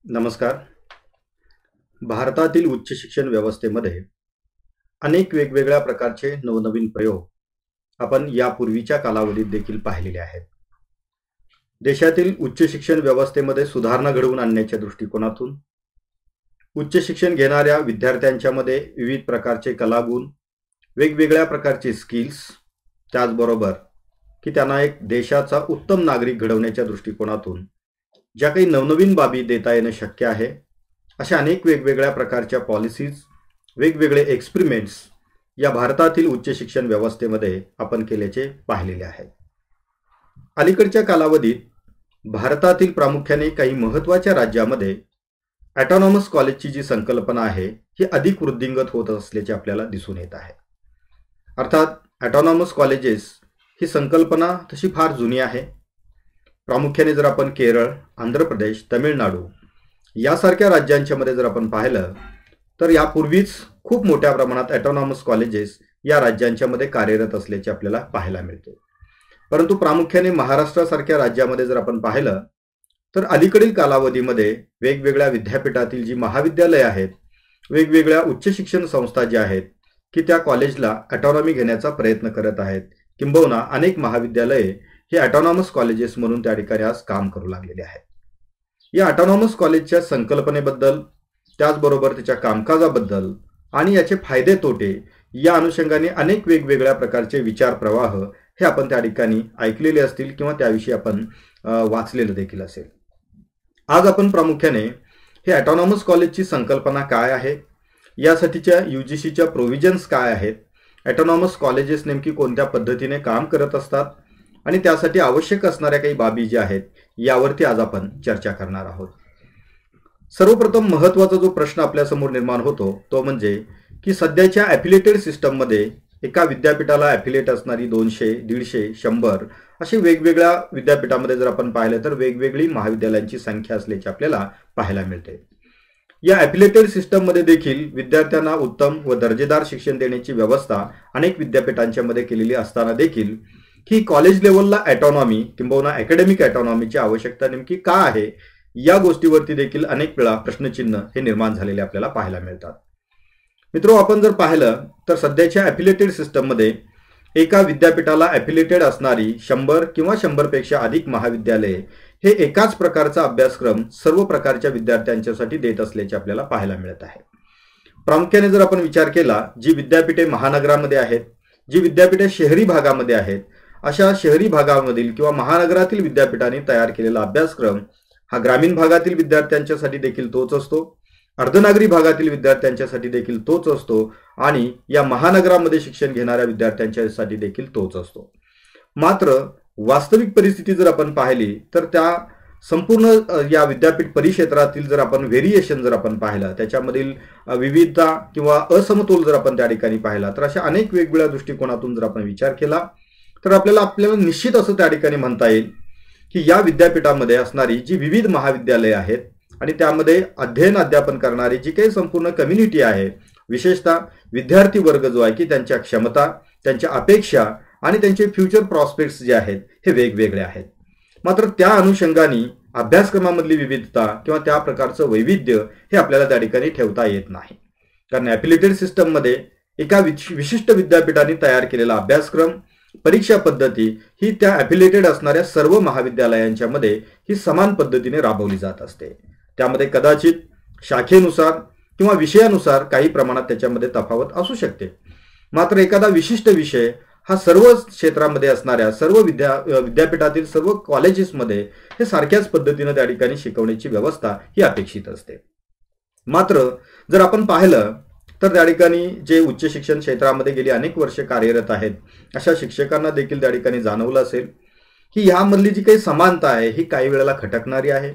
नमस्कार. भारतातील उच्च शिक्षण व्यवस्थेमध्ये अनेक वेगवेगळ्या प्रकारचे नवनवीन प्रयोग आपण यापूर्वीच्या कालावधीत देखील पाहिलेले आहेत. देशातील उच्च शिक्षण व्यवस्थेमध्ये सुधारणा घडवून आणण्याच्या दृष्टिकोनातून उच्च शिक्षण घेणाऱ्या विद्यार्थ्यांच्यामध्ये विविध प्रकारचे कलागुण, वेगवेगळ्या प्रकारचे स्किल्स, त्याचबरोबर की त्यांना एक देशाचा उत्तम नागरिक घडवण्याच्या दृष्टिकोनातून ज्या काही नवनवीन बाबी देता येणं शक्य आहे, अशा अनेक वेगवेगळ्या प्रकारच्या पॉलिसीज, वेगवेगळे एक्सपेरिमेंट्स या भारतातील उच्च शिक्षण व्यवस्थेमध्ये आपण केल्याचे पाहिलेले आहे. अलीकडच्या कालावधीत भारतातील प्रामुख्याने काही महत्त्वाच्या राज्यामध्ये ऑटोनॉमस कॉलेजची जी संकल्पना आहे ही अधिक वृद्धिंगत होत असल्याचे आपल्याला दिसून येत आहे. अर्थात ऑटोनॉमस कॉलेजेस ही संकल्पना तशी फार जुनी आहे. प्रामुख्याने जर आपण केरळ, आंध्र प्रदेश, तमिळनाडू यासारख्या राज्यांच्या मध्ये जर आपण पाहिलं तर यापूर्वीच खूप मोठ्या प्रमाणात ऑटोनॉमस कॉलेजेस या राज्यांच्या मध्ये कार्यरत असल्याचे आपल्याला पाहायला मिळते. परंतु प्रामुख्याने महाराष्ट्रासारख्या राज्यामध्ये जर आपण पाहिलं तर अलीकडील कालावधीमध्ये वेगवेगळ्या विद्यापीठातील जी महाविद्यालये आहेत, वेगवेगळ्या उच्च शिक्षण संस्था ज्या आहेत की त्या कॉलेजला ऑटोनॉमी घेण्याचा प्रयत्न करत आहेत. किंबहुना अनेक महाविद्यालये हे ऑटोनॉमस कॉलेजेस म्हणून त्या ठिकाणी आज काम करू लागलेले आहेत. या ऑटोनॉमस कॉलेजच्या संकल्पनेबद्दल, त्याचबरोबर त्याच्या कामकाजाबद्दल आणि याचे फायदे तोटे या अनुषंगाने अनेक वेगवेगळ्या प्रकारचे विचार प्रवाह हे आपण त्या ठिकाणी ऐकलेले असतील किंवा त्याविषयी आपण वाचलेलं देखील असेल. आज आपण प्रामुख्याने हे ऑटोनॉमस कॉलेजची संकल्पना काय आहे, यासाठीच्या UGCच्या प्रोव्हिजन्स काय आहेत, ऑटोनॉमस कॉलेजेस नेमकी कोणत्या पद्धतीने काम करत असतात आणि त्यासाठी आवश्यक असणाऱ्या काही बाबी ज्या आहेत यावरती आज आपण चर्चा करणार आहोत. सर्वप्रथम महत्त्वाचा जो प्रश्न आपल्यासमोर निर्माण होतो तो म्हणजे की सध्याच्या ॲफिलिएटेड सिस्टममध्ये एका विद्यापीठाला ॲफिलिएट असणारी 200, 150, 100 अशी वेगवेगळ्या विद्यापीठामध्ये जर आपण पाहिलं तर वेगवेगळी महाविद्यालयांची संख्या असल्याची आपल्याला पाहायला मिळते. या ॲफिलिएटेड सिस्टममध्ये देखील विद्यार्थ्यांना उत्तम व दर्जेदार शिक्षण देण्याची व्यवस्था अनेक विद्यापीठांच्या मध्ये केलेली असताना देखील ही कॉलेज लेवलला ऑटोनॉमी किंबहुना अकॅडमिक ऑटोनॉमीची आवश्यकता नेमकी का आहे, या गोष्टीवरती देखील अनेक वेळा प्रश्नचिन्ह हे निर्माण झालेले आपल्याला पाहायला मिळतात. मित्रो, आपण जर पाहिलं तर सध्याच्या ॲफिलिएटेड सिस्टममध्ये एका विद्यापीठाला ॲफिलिएटेड असणारी 100 किंवा 100 पेक्षा अधिक महाविद्यालये हे एकाच प्रकारचा अभ्यासक्रम सर्व प्रकारच्या विद्यार्थ्यांच्यासाठी देत असल्याचे आपल्याला पाहायला मिळत आहे. प्रामुख्याने जर आपण विचार केला, जी विद्यापीठे महानगरामध्ये आहेत, जी विद्यापीठे शहरी भागामध्ये आहेत, अशा शहरी भागामधील किंवा महानगरातील विद्यापीठांनी तयार केलेला अभ्यासक्रम हा ग्रामीण भागातील विद्यार्थ्यांच्यासाठी देखील तोच असतो, अर्धनागरी भागातील विद्यार्थ्यांच्यासाठी देखील तोच असतो आणि या महानगरामध्ये शिक्षण घेणाऱ्या विद्यार्थ्यांच्यासाठी देखील तोच असतो. मात्र वास्तविक परिस्थिती जर आपण पाहिली तर त्या संपूर्ण या विद्यापीठ परिक्षेत्रातील जर आपण व्हेरिएशन जर आपण पाहिलं, त्याच्यामधील विविधता किंवा असमतोल जर आपण त्या ठिकाणी पाहिला तर अशा अनेक वेगवेगळ्या दृष्टिकोनातून जर आपण विचार केला तर आपल्याला निश्चित असं त्या ठिकाणी म्हणता येईल की या विद्यापीठामध्ये असणारी जी विविध महाविद्यालये आहेत आणि त्यामध्ये अध्ययन अध्यापन करणारी जी काही संपूर्ण कम्युनिटी आहे, विशेषतः विद्यार्थी वर्ग जो आहे की त्यांच्या क्षमता, त्यांच्या अपेक्षा आणि त्यांचे फ्युचर प्रॉस्पेक्ट्स जे आहेत हे वेगवेगळे आहेत. मात्र त्या अनुषंगाने अभ्यासक्रमामधली विविधता किंवा त्या प्रकारचं वैविध्य हे आपल्याला त्या ठिकाणी ठेवता येत नाही. कारण ॲफिलिएटेड सिस्टममध्ये एका विशिष्ट विद्यापीठाने तयार केलेला अभ्यासक्रम, परीक्षा पद्धती ही त्या ॲफिलिएटेड असणाऱ्या सर्व महाविद्यालयांच्या मध्ये ही समान पद्धतीने राबवली जात असते. त्यामध्ये कदाचित शाखेनुसार किंवा विषयानुसार काही प्रमाणात त्याच्यामध्ये तफावत असू शकते. मात्र एखादा विशिष्ट विषय हा सर्व क्षेत्रामध्ये असणाऱ्या सर्व विद्यापीठातील सर्व कॉलेजेसमध्ये हे सारख्याच पद्धतीने त्या ठिकाणी शिकवण्याची व्यवस्था ही अपेक्षित असते. मात्र जर आपण पाहिलं तर त्या ठिकाणी जे उच्च शिक्षण क्षेत्रामध्ये गेली अनेक वर्षे कार्यरत आहेत अशा शिक्षकांना देखील त्या ठिकाणी जाणवलं असेल की यामधली जी काही समानता आहे ही काही वेळेला खटकणारी आहे.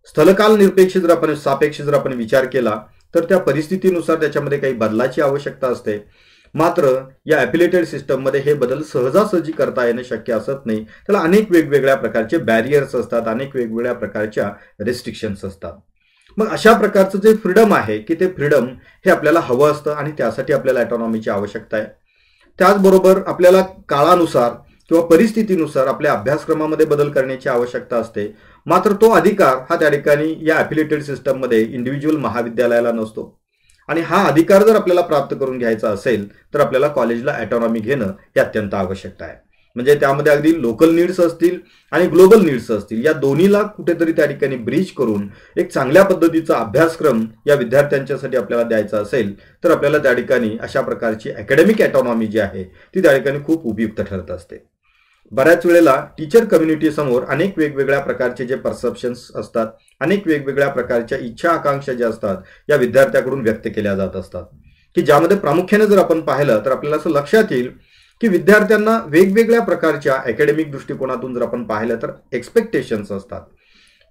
स्थलकाल निरपेक्ष जर आपण सापेक्ष जर आपण विचार केला तर त्या परिस्थितीनुसार त्याच्यामध्ये काही बदलाची आवश्यकता असते. मात्र या ॲफिलिएटेड सिस्टममध्ये हे बदल सहजासहजी करता येणं शक्य असत नाही. त्याला अनेक वेगवेगळ्या प्रकारचे बॅरियर्स असतात, अनेक वेगवेगळ्या प्रकारच्या रेस्ट्रिक्शन्स असतात. मग अशा प्रकारचं जे फ्रीडम आहे की ते फ्रीडम हे आपल्याला हवं असतं आणि त्यासाठी आपल्याला ऑटोनॉमीची आवश्यकता आहे. त्याचबरोबर आपल्याला काळानुसार किंवा परिस्थितीनुसार आपल्या अभ्यासक्रमामध्ये बदल करण्याची आवश्यकता असते. मात्र तो अधिकार हा त्या ठिकाणी या ॲफिलिएटेड सिस्टममध्ये इंडिव्हिज्युअल महाविद्यालयाला नसतो. आणि हा अधिकार जर आपल्याला प्राप्त करून घ्यायचा असेल तर आपल्याला कॉलेजला ॲटॉनॉमी घेणं हे अत्यंत आवश्यक आहे. म्हणजे त्यामध्ये अगदी लोकल नीड्स असतील आणि ग्लोबल नीड्स असतील, या दोन्हीला कुठेतरी त्या ठिकाणी ब्रिज करून एक चांगल्या पद्धतीचा अभ्यासक्रम या विद्यार्थ्यांच्यासाठी आपल्याला द्यायचा असेल तर आपल्याला त्या ठिकाणी अशा प्रकारची अकॅडमिक ॲटॉनॉमी जी आहे ती त्या ठिकाणी खूप उपयुक्त ठरत असते. बऱ्याच वेळेला टीचर कम्युनिटी समोर अनेक वेगवेगळ्या प्रकारचे जे परसेप्शन्स असतात, अनेक वेगवेगळ्या प्रकारच्या इच्छा आकांक्षा ज्या असतात या विद्यार्थ्याकडून व्यक्त केल्या जात असतात, की ज्यामध्ये प्रामुख्याने जर आपण पाहिलं तर आपल्याला असं लक्षात येईल की विद्यार्थ्यांना वेगवेगळ्या प्रकारच्या अकॅडमिक दृष्टिकोनातून जर आपण पाहिलं तर एक्सपेक्टेशन्स असतात.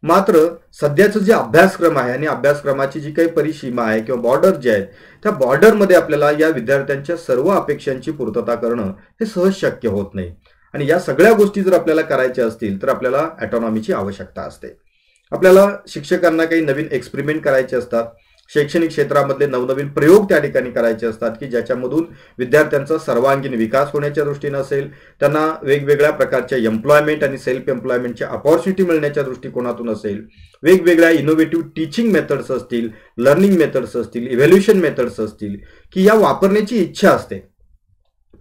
मात्र सध्याचं जे अभ्यासक्रम आहे आणि अभ्यासक्रमाची जी काही परिसीमा आहे किंवा बॉर्डर जे आहेत त्या बॉर्डरमध्ये आपल्याला या विद्यार्थ्यांच्या सर्व अपेक्षांची पूर्तता करणं हे सहज शक्य होत नाही. आणि या सगळ्या गोष्टी जर आपल्याला करायच्या असतील तर आपल्याला ॲटॉनॉमीची आवश्यकता असते. आपल्याला शिक्षकांना काही नवीन एक्सपेरिमेंट करायचे असतात, शैक्षणिक क्षेत्रामधले नवनवीन प्रयोग त्या ठिकाणी करायचे असतात की ज्याच्यामधून विद्यार्थ्यांचा सर्वांगीण विकास होण्याच्या दृष्टीनं असेल, त्यांना वेगवेगळ्या प्रकारच्या एम्प्लॉयमेंट आणि सेल्फ एम्प्लॉयमेंटच्या अपॉर्च्युनिटी मिळण्याच्या दृष्टिकोनातून असेल, वेगवेगळ्या इनोव्हेटिव्ह टीचिंग मेथड्स असतील, लर्निंग मेथड्स असतील, इव्हॅल्युएशन मेथड्स असतील की या वापरण्याची इच्छा असते.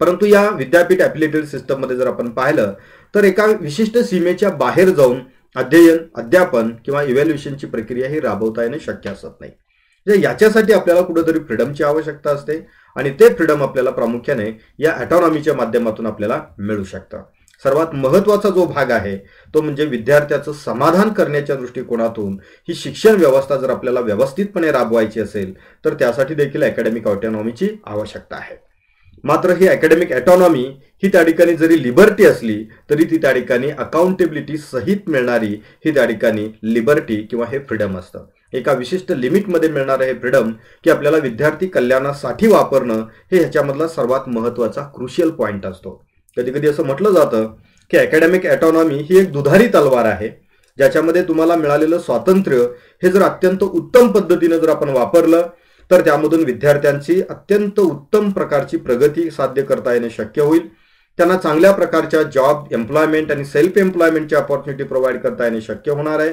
परंतु या विद्यापीठ ॲफिलिएटेड सिस्टममध्ये जर आपण पाहिलं तर एका विशिष्ट सीमेच्या बाहेर जाऊन अध्ययन, अध्यापन किंवा इव्हॅल्युएशनची प्रक्रिया ही राबवता येणे शक्य असत नाही. म्हणजे याच्यासाठी आपल्याला कुठेतरी फ्रीडमची आवश्यकता असते आणि ते फ्रीडम आपल्याला प्रामुख्याने या ॲटॉनॉमीच्या माध्यमातून आपल्याला मिळू शकतं. सर्वात महत्त्वाचा जो भाग आहे तो म्हणजे विद्यार्थ्याचं समाधान करण्याच्या दृष्टिकोनातून ही शिक्षण व्यवस्था जर आपल्याला व्यवस्थितपणे राबवायची असेल तर त्यासाठी देखील अकॅडमिक ऑटोनॉमीची आवश्यकता आहे. मात्र ही अकॅडमिक ऑटोनॉमी ही त्या ठिकाणी जरी लिबर्टी असली तरी ती त्या ठिकाणी अकाउंटेबिलिटी सहित मिळणारी ही त्या ठिकाणी लिबर्टी किंवा हे फ्रीडम असतं. एका विशिष्ट लिमिटमध्ये मिळणारं हे फ्रीडम की आपल्याला विद्यार्थी कल्याणासाठी वापरणं हे ह्याच्यामधला सर्वात महत्त्वाचा क्रुशियल पॉईंट असतो. कधी कधी असं म्हटलं जातं की अकॅडमिक ऑटोनॉमी ही एक दुधारी तलवार आहे, ज्याच्यामध्ये तुम्हाला मिळालेलं स्वातंत्र्य हे जर अत्यंत उत्तम पद्धतीनं जर आपण वापरलं तर त्यामधून विद्यार्थ्यांची अत्यंत उत्तम प्रकारची प्रगती साध्य करता येणे शक्य होईल. त्यांना चांगल्या प्रकारच्या जॉब, एम्प्लॉयमेंट आणि सेल्फ एम्प्लॉयमेंटची अपॉर्च्युनिटी प्रोव्हाइड करता येणे शक्य होणार आहे.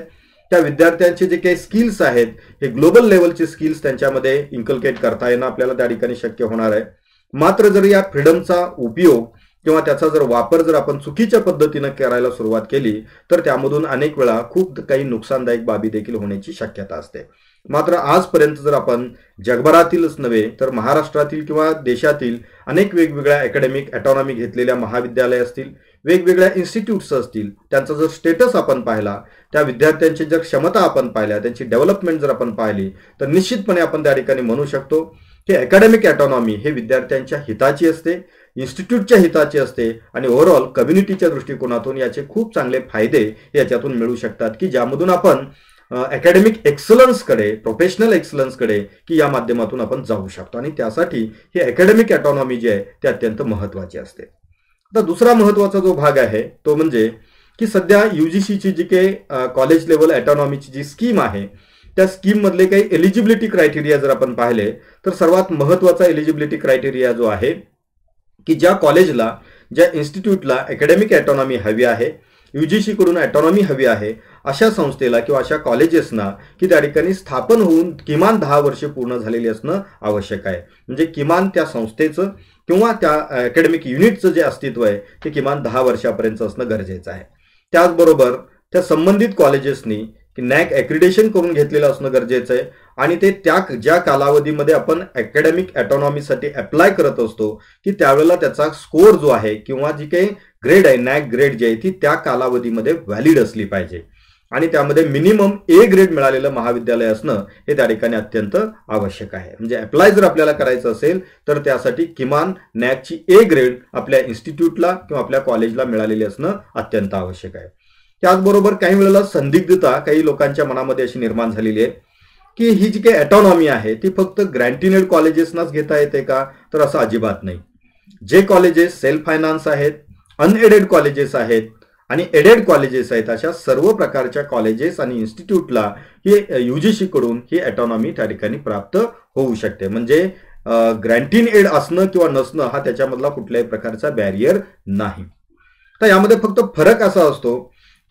त्या विद्यार्थ्यांचे जे काही स्किल्स आहेत हे ग्लोबल लेवलचे स्किल्स त्यांच्यामध्ये इन्कल्केट करता येणं आपल्याला त्या ठिकाणी शक्य होणार आहे. मात्र जर या फ्रीडमचा उपयोग किंवा त्याचा जर वापर जर आपण चुकीच्या पद्धतीनं करायला सुरुवात केली तर त्यामधून अनेक वेळा खूप काही नुकसानदायक बाबी देखील होण्याची शक्यता असते. मात्र आजपर्यंत जर आपण जगभरातीलच नव्हे तर महाराष्ट्रातील किंवा देशातील अनेक वेगवेगळ्या अकॅडमिक ऑटोनॉमी घेतलेल्या महाविद्यालय असतील, वेगवेगळ्या इन्स्टिट्यूट्स असतील, त्यांचा जर स्टेटस आपण पाहिला, त्या विद्यार्थ्यांची जर क्षमता आपण पाहिल्या, त्यांची डेव्हलपमेंट जर आपण पाहिली तर निश्चितपणे आपण त्या ठिकाणी म्हणू शकतो की अकॅडमिक ऑटोनॉमी हे विद्यार्थ्यांच्या हिताची असते, इन्स्टिट्यूटच्या हिताची असते आणि ओव्हरऑल कम्युनिटीच्या दृष्टिकोनातून याचे खूप चांगले फायदे याच्यातून मिळू शकतात की ज्यामधून आपण अकॅडमिक एक्सलन्सकडे, प्रोफेशनल एक्सलन्सकडे की या माध्यमातून आपण जाऊ शकतो आणि त्यासाठी ही अकॅडमिक ऑटोनॉमी जी आहे ती अत्यंत महत्त्वाची असते. आता दुसरा महत्त्वाचा जो भाग आहे तो म्हणजे की सध्या UGCची जी काही कॉलेज लेवल ऑटोनॉमीची जी स्कीम आहे त्या स्कीममधले काही एलिजिबिलिटी क्रायटेरिया जर आपण पाहिले तर सर्वात महत्त्वाचा एलिजिबिलिटी क्रायटेरिया जो आहे की ज्या कॉलेजला, ज्या इन्स्टिट्यूटला अकॅडमिक ऑटोनॉमी हवी आहे, UGC कडून ऑटोनॉमी हवी आहे, अशा संस्थेला किंवा अशा कॉलेजेसना की त्या ठिकाणी स्थापन होऊन किमान 10 वर्षे पूर्ण झालेली असणं आवश्यक आहे. म्हणजे किमान त्या संस्थेचं किंवा त्या अकॅडमिक युनिटचं जे अस्तित्व आहे ते किमान 10 वर्षापर्यंत असणं गरजेचं आहे. त्याचबरोबर त्या संबंधित कॉलेजेसनी की नॅक ॲक्रिडेशन करून घेतलेलं असणं गरजेचं आहे आणि ते ज्या कालावधीमध्ये आपण अकॅडमिक ऑटोनॉमीसाठी अप्लाय करत असतो की त्यावेळेला त्याचा स्कोर जो आहे किंवा जी काही ग्रेड आहे, नॅक ग्रेड जी आहे ती त्या कालावधीमध्ये व्हॅलिड असली पाहिजे आणि त्यामध्ये मिनिमम A ग्रेड मिळालेलं महाविद्यालय असणं हे त्या ठिकाणी अत्यंत आवश्यक आहे. म्हणजे अप्लाय जर आपल्याला करायचं असेल तर त्यासाठी किमान नॅकची A ग्रेड आपल्या इन्स्टिट्यूटला किंवा आपल्या कॉलेजला मिळालेली असणं अत्यंत आवश्यक आहे. त्याचबरोबर काही वेळेला संदिग्धता काही लोकांच्या मनामध्ये अशी निर्माण झालेली आहे की ही जी काही ऑटोनॉमी आहे ती फक्त ग्रँटिनेड कॉलेजेसनाच घेता येते का, तर असं अजिबात नाही. जे कॉलेजेस सेल्फ फायनान्स आहेत, अनएडेड कॉलेजेस आहेत आणि एडेड कॉलेजेस आहेत, अशा सर्व प्रकारच्या कॉलेजेस आणि इन्स्टिट्यूटला ही UGC कडून ही ऑटोनॉमी त्या ठिकाणी प्राप्त होऊ शकते. म्हणजे ग्रँटिन एड असणं किंवा नसणं हा त्याच्यामधला कुठल्याही प्रकारचा बॅरियर नाही. तर यामध्ये फक्त फरक असा असतो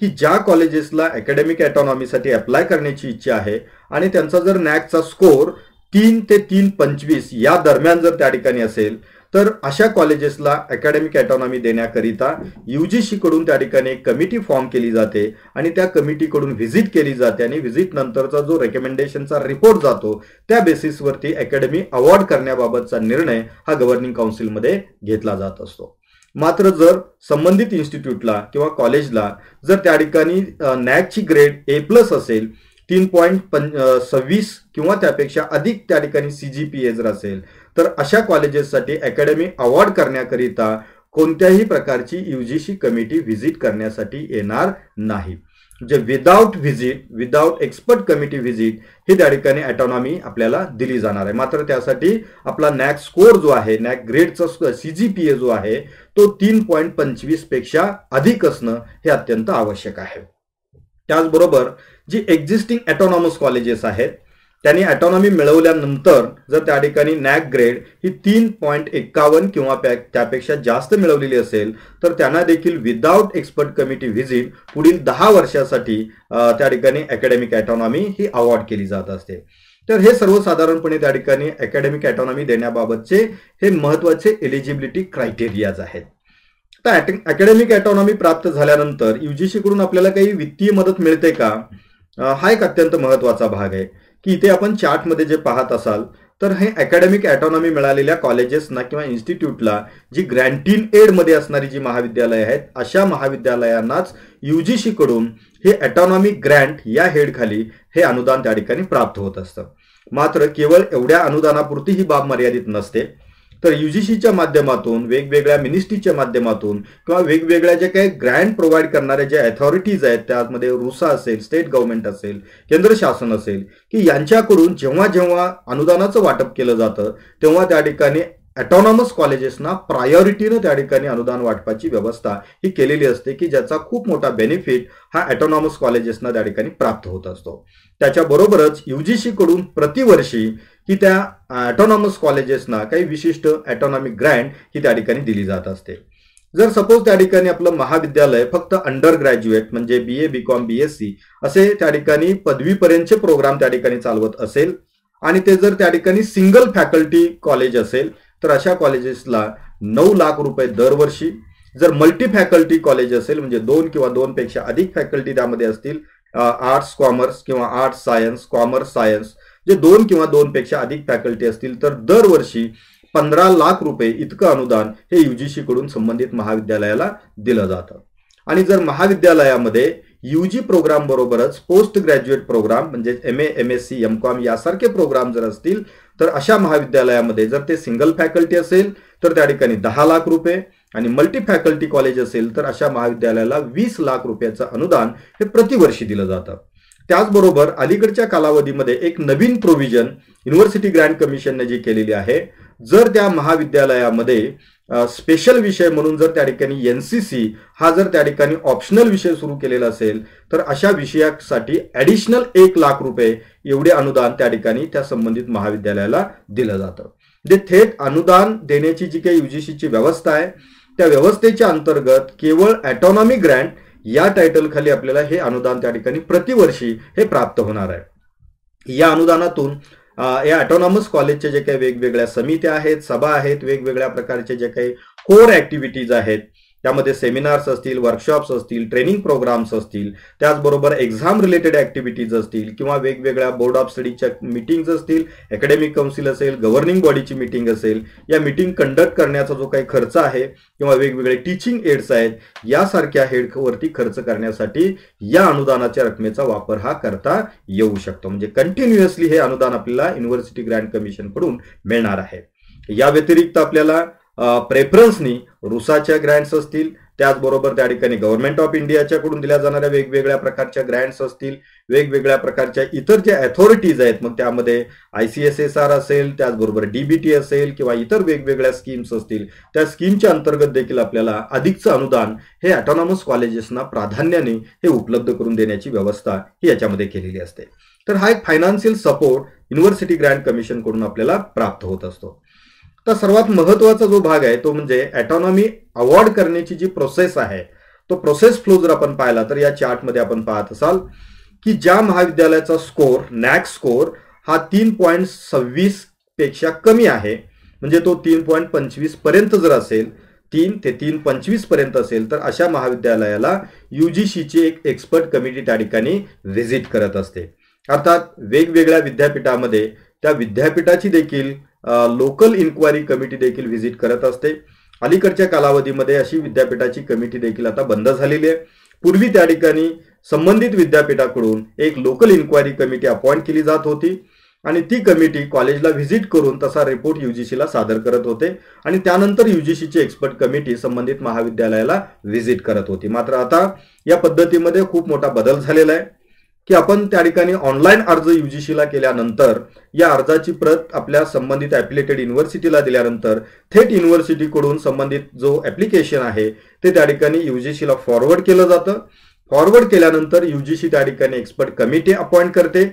की ज्या कॉलेजेसला अकॅडमिक ऑटोनॉमीसाठी अप्लाय करण्याची इच्छा आहे आणि त्यांचा जर नॅकचा स्कोर 3 ते 3.25 या दरम्यान जर त्या ठिकाणी असेल तर अशा कॉलेजेसला अकॅडमिक ऑटोनॉमी देण्याकरिता यूजीसी कडून त्या ठिकाणी एक कमिटी फॉर्म केली जाते आणि त्या कमिटीकडून व्हिजिट केली जाते आणि व्हिजिट नंतरचा जो रेकमेंडेशनचा रिपोर्ट जातो त्या बेसिसवरती अकॅडमी अवॉर्ड करण्याबाबतचा निर्णय हा गव्हर्निंग काउन्सिलमध्ये घेतला जात असतो. मात्र जर संबंधित इन्स्टिट्यूटला किंवा कॉलेजला जर त्या ठिकाणी नॅकची ग्रेड A+ असेल 3.26 किंवा त्यापेक्षा अधिक त्या ठिकाणी CGPA जर असेल तर अशा कॉलेजेससाठी अकॅडमी अवॉर्ड करण्याकरिता कोणत्याही प्रकारची यूजीसी कमिटी व्हिजिट करण्यासाठी येणार नाही. जे विदाउट एक्सपर्ट कमिटी व्हिजिट ही त्या ठिकाणी ऑटोनॉमी आपल्याला दिली जाणार आहे. मात्र त्यासाठी आपला नॅक स्कोर जो आहे, नॅक ग्रेडचा CGPA जो आहे तो 3.25 पेक्षा अधिक असणं हे अत्यंत आवश्यक आहे. त्याचबरोबर जी एक्झिस्टिंग ऑटोनॉमस कॉलेजेस आहेत त्यांनी ऑटोनॉमी मिळवल्यानंतर जर त्या ठिकाणी नॅक ग्रेड ही 3.51 किंवा त्यापेक्षा जास्त मिळवलेली असेल तर त्यांना देखील विदाउट एक्सपर्ट कमिटी व्हिजिट पुढील 10 वर्षासाठी त्या ठिकाणी अकॅडमिक ऑटोनॉमी ही अवॉर्ड केली जात असते. तर हे सर्वसाधारणपणे त्या ठिकाणी अकॅडमिक ऑटोनॉमी देण्याबाबतचे हे महत्त्वाचे एलिजिबिलिटी क्रायटेरियाज आहेत. तर अकॅडमिक ऑटोनॉमी प्राप्त झाल्यानंतर यूजीसी कडून आपल्याला काही वित्तीय मदत मिळते का, हा एक अत्यंत महत्त्वाचा भाग आहे की इथे आपण चार्टमध्ये जे पाहत असाल तर हे अकॅडमिक ऑटोनॉमी मिळालेल्या कॉलेजेसना किंवा इन्स्टिट्यूटला जी ग्रँटीन एड मध्ये असणारी जी महाविद्यालय आहेत अशा महाविद्यालयांनाच यूजीसी कडून हे ऑटोनॉमी ग्रँट या हेड खाली हे अनुदान त्या ठिकाणी प्राप्त होत असतं. मात्र केवळ एवढ्या अनुदानापुरती ही बाब मर्यादित नसते, तर यूजीसीच्या माध्यमातून वेगवेगळ्या मिनिस्ट्रीच्या माध्यमातून किंवा वेगवेगळ्या जे काही ग्रँट प्रोव्हाइड करणारे जे अथॉरिटीज आहेत त्यामध्ये रुसा असेल, स्टेट गव्हर्नमेंट असेल, केंद्र शासन असेल की यांच्याकडून जेव्हा जेव्हा अनुदानाचं वाटप केलं जातं तेव्हा त्या ठिकाणी ऑटोनॉमस कॉलेजेसना प्रायोरिटीनं त्या ठिकाणी अनुदान वाटपाची व्यवस्था ही केलेली असते की ज्याचा खूप मोठा बेनिफिट हा ऑटोनॉमस कॉलेजेसना त्या ठिकाणी प्राप्त होत असतो. त्याच्याबरोबरच यूजीसी कडून प्रतिवर्षी ही त्या ऑटोनॉमस कॉलेजेसना काही विशिष्ट ऑटोनॉमिक ग्रँट ही त्या ठिकाणी दिली जात असते. जर सपोज त्या ठिकाणी आपलं महाविद्यालय फक्त अंडर ग्रॅज्युएट म्हणजे BA, BCom, BSc असे त्या ठिकाणी पदवीपर्यंतचे प्रोग्राम त्या ठिकाणी चालवत असेल आणि ते जर त्या ठिकाणी सिंगल फॅकल्टी कॉलेज असेल तर अशा कॉलेजेसला 9 लाख रुपये दरवर्षी. जर मल्टी फॅकल्टी कॉलेज असेल म्हणजे 2 किंवा 2 पेक्षा अधिक फॅकल्टी त्यामध्ये असतील, आर्ट्स कॉमर्स किंवा आर्ट्स सायन्स, कॉमर्स सायन्स जे 2 किंवा 2 पेक्षा अधिक फॅकल्टी असतील तर दरवर्षी 15 लाख रुपये इतकं अनुदान हे यूजीसी कडून संबंधित महाविद्यालयाला दिलं जातं. आणि जर महाविद्यालयामध्ये यूजी प्रोग्राम बरोबरच पोस्ट ग्रॅज्युएट प्रोग्राम म्हणजे MA, MSc, MCom यासारखे प्रोग्राम जर असतील तर अशा महाविद्यालयामध्ये जर ते सिंगल फॅकल्टी असेल तर त्या ठिकाणी 10 लाख रुपये आणि मल्टी फॅकल्टी कॉलेज असेल तर अशा महाविद्यालयाला 20 लाख रुपयाचं अनुदान हे प्रतिवर्षी दिलं जातं. त्याचबरोबर अलीकडच्या कालावधीमध्ये एक नवीन प्रोव्हिजन युनिव्हर्सिटी ग्रँट कमिशनने जी केलेली आहे, जर त्या महाविद्यालयामध्ये स्पेशल विषय म्हणून जर त्या ठिकाणी NCC हा जर त्या ठिकाणी ऑप्शनल विषय सुरू केलेला असेल तर अशा विषयासाठी ॲडिशनल 1 लाख रुपये एवढे अनुदान त्या ठिकाणी त्या संबंधित महाविद्यालयाला दिलं जातं. जे थेट अनुदान देण्याची जी काही यूजीसीची व्यवस्था आहे त्या व्यवस्थेच्या अंतर्गत केवळ ऑटोनॉमी ग्रँट या टायटल खाली आपल्याला हे अनुदान त्या ठिकाणी प्रतिवर्षी हे प्राप्त होणार आहे. या अनुदानातून या ऑटोनॉमस कॉलेजचे जे काही वेगवेगळ्या समित्या आहेत, सभा आहेत, वेगवेगळ्या प्रकारचे जे काही कोर ऍक्टिव्हिटीज आहेत त्यामध्ये सेमिनार्स असतील, वर्कशॉप्स असतील, ट्रेनिंग प्रोग्राम्स असतील, त्याचबरोबर एक्झाम रिलेटेड ऍक्टिव्हिटीज असतील किंवा वेगवेगळ्या बोर्ड ऑफ स्टडीजच्या मीटिंग्स असतील, अकॅडमिक काउन्सिल असेल, गव्हर्निंग बॉडीची मीटिंग असेल, या मीटिंग कंडक्ट करण्याचा जो काही खर्च आहे किंवा वेगवेगळे टीचिंग एड्स आहेत यासारख्या हेडवरती खर्च करण्यासाठी या अनुदानाच्या रकमेचा वापर हा करता येऊ शकतो. म्हणजे कंटिन्युअसली हे अनुदान आपल्याला युनिव्हर्सिटी ग्रँट कमिशन कडून मिळणार आहे. या व्यतिरिक्त आपल्याला प्रेफरन्सनी रुसाच्या ग्रँट्स असतील, त्याचबरोबर त्या ठिकाणी गव्हर्नमेंट ऑफ इंडियाच्याकडून दिल्या जाणाऱ्या वेगवेगळ्या प्रकारच्या ग्रँट्स असतील, वेगवेगळ्या प्रकारच्या इतर ज्या अथॉरिटीज आहेत मग त्यामध्ये ICSSR असेल, त्याचबरोबर DBT असेल किंवा इतर वेगवेगळ्या स्कीम्स असतील, त्या स्कीमच्या अंतर्गत देखील आपल्याला अधिकचं अनुदान हे ऑटोनॉमस कॉलेजेसना प्राधान्याने हे उपलब्ध करून देण्याची व्यवस्था ही याच्यामध्ये केलेली असते. तर हा एक financial support university Grant commission कडून आपल्याला प्राप्त होत असतो. तर सर्वात महत्त्वाचा जो भाग आहे तो म्हणजे ऑटोनॉमी अवॉर्ड करण्याची जी प्रोसेस आहे तो प्रोसेस फ्लो जर आपण पाहिला तर या चार्टमध्ये आपण पाहत असाल की ज्या महाविद्यालयाचा स्कोर नॅक स्कोर हा 3.26 पेक्षा कमी आहे, म्हणजे तो 3.25 पर्यंत जर असेल, 3 ते 3.25 पर्यंत असेल, तर अशा महाविद्यालयाला यूजीसीची एक एक्सपर्ट कमिटी त्या ठिकाणी व्हिजिट करत असते. अर्थात वेगवेगळ्या विद्यापीठामध्ये त्या विद्यापीठाची देखील लोकल इन्क्वायरी कमिटी देखील व्हिजिट करत असते. अलीकडच्या कालावधीमध्ये अशी विद्यापीठाची कमिटी देखील आता बंद झालेली आहे. पूर्वी त्या ठिकाणी संबंधित विद्यापीठाकडून एक लोकल इन्क्वायरी कमिटी अपॉइंट केली जात होती आणि ती कमिटी कॉलेजला व्हिजिट करून तसा रिपोर्ट यूजीसीला सादर करत होते आणि त्यानंतर यूजीसीची एक्सपर्ट कमिटी संबंधित महाविद्यालयाला व्हिजिट करत होती. मात्र आता या पद्धतीमध्ये खूप मोठा बदल झालेला आहे की आपण त्या ठिकाणी ऑनलाईन अर्ज यूजीसीला केल्यानंतर या अर्जाची प्रत आपल्या संबंधित ॲफिलिएटेड युनिव्हर्सिटीला दिल्यानंतर थेट युनिव्हर्सिटीकडून संबंधित जो ॲप्लिकेशन आहे ते त्या ठिकाणी यूजीसीला फॉरवर्ड केलं जातं. फॉरवर्ड केल्यानंतर यूजीसी त्या ठिकाणी एक्सपर्ट कमिटी अपॉइंट करते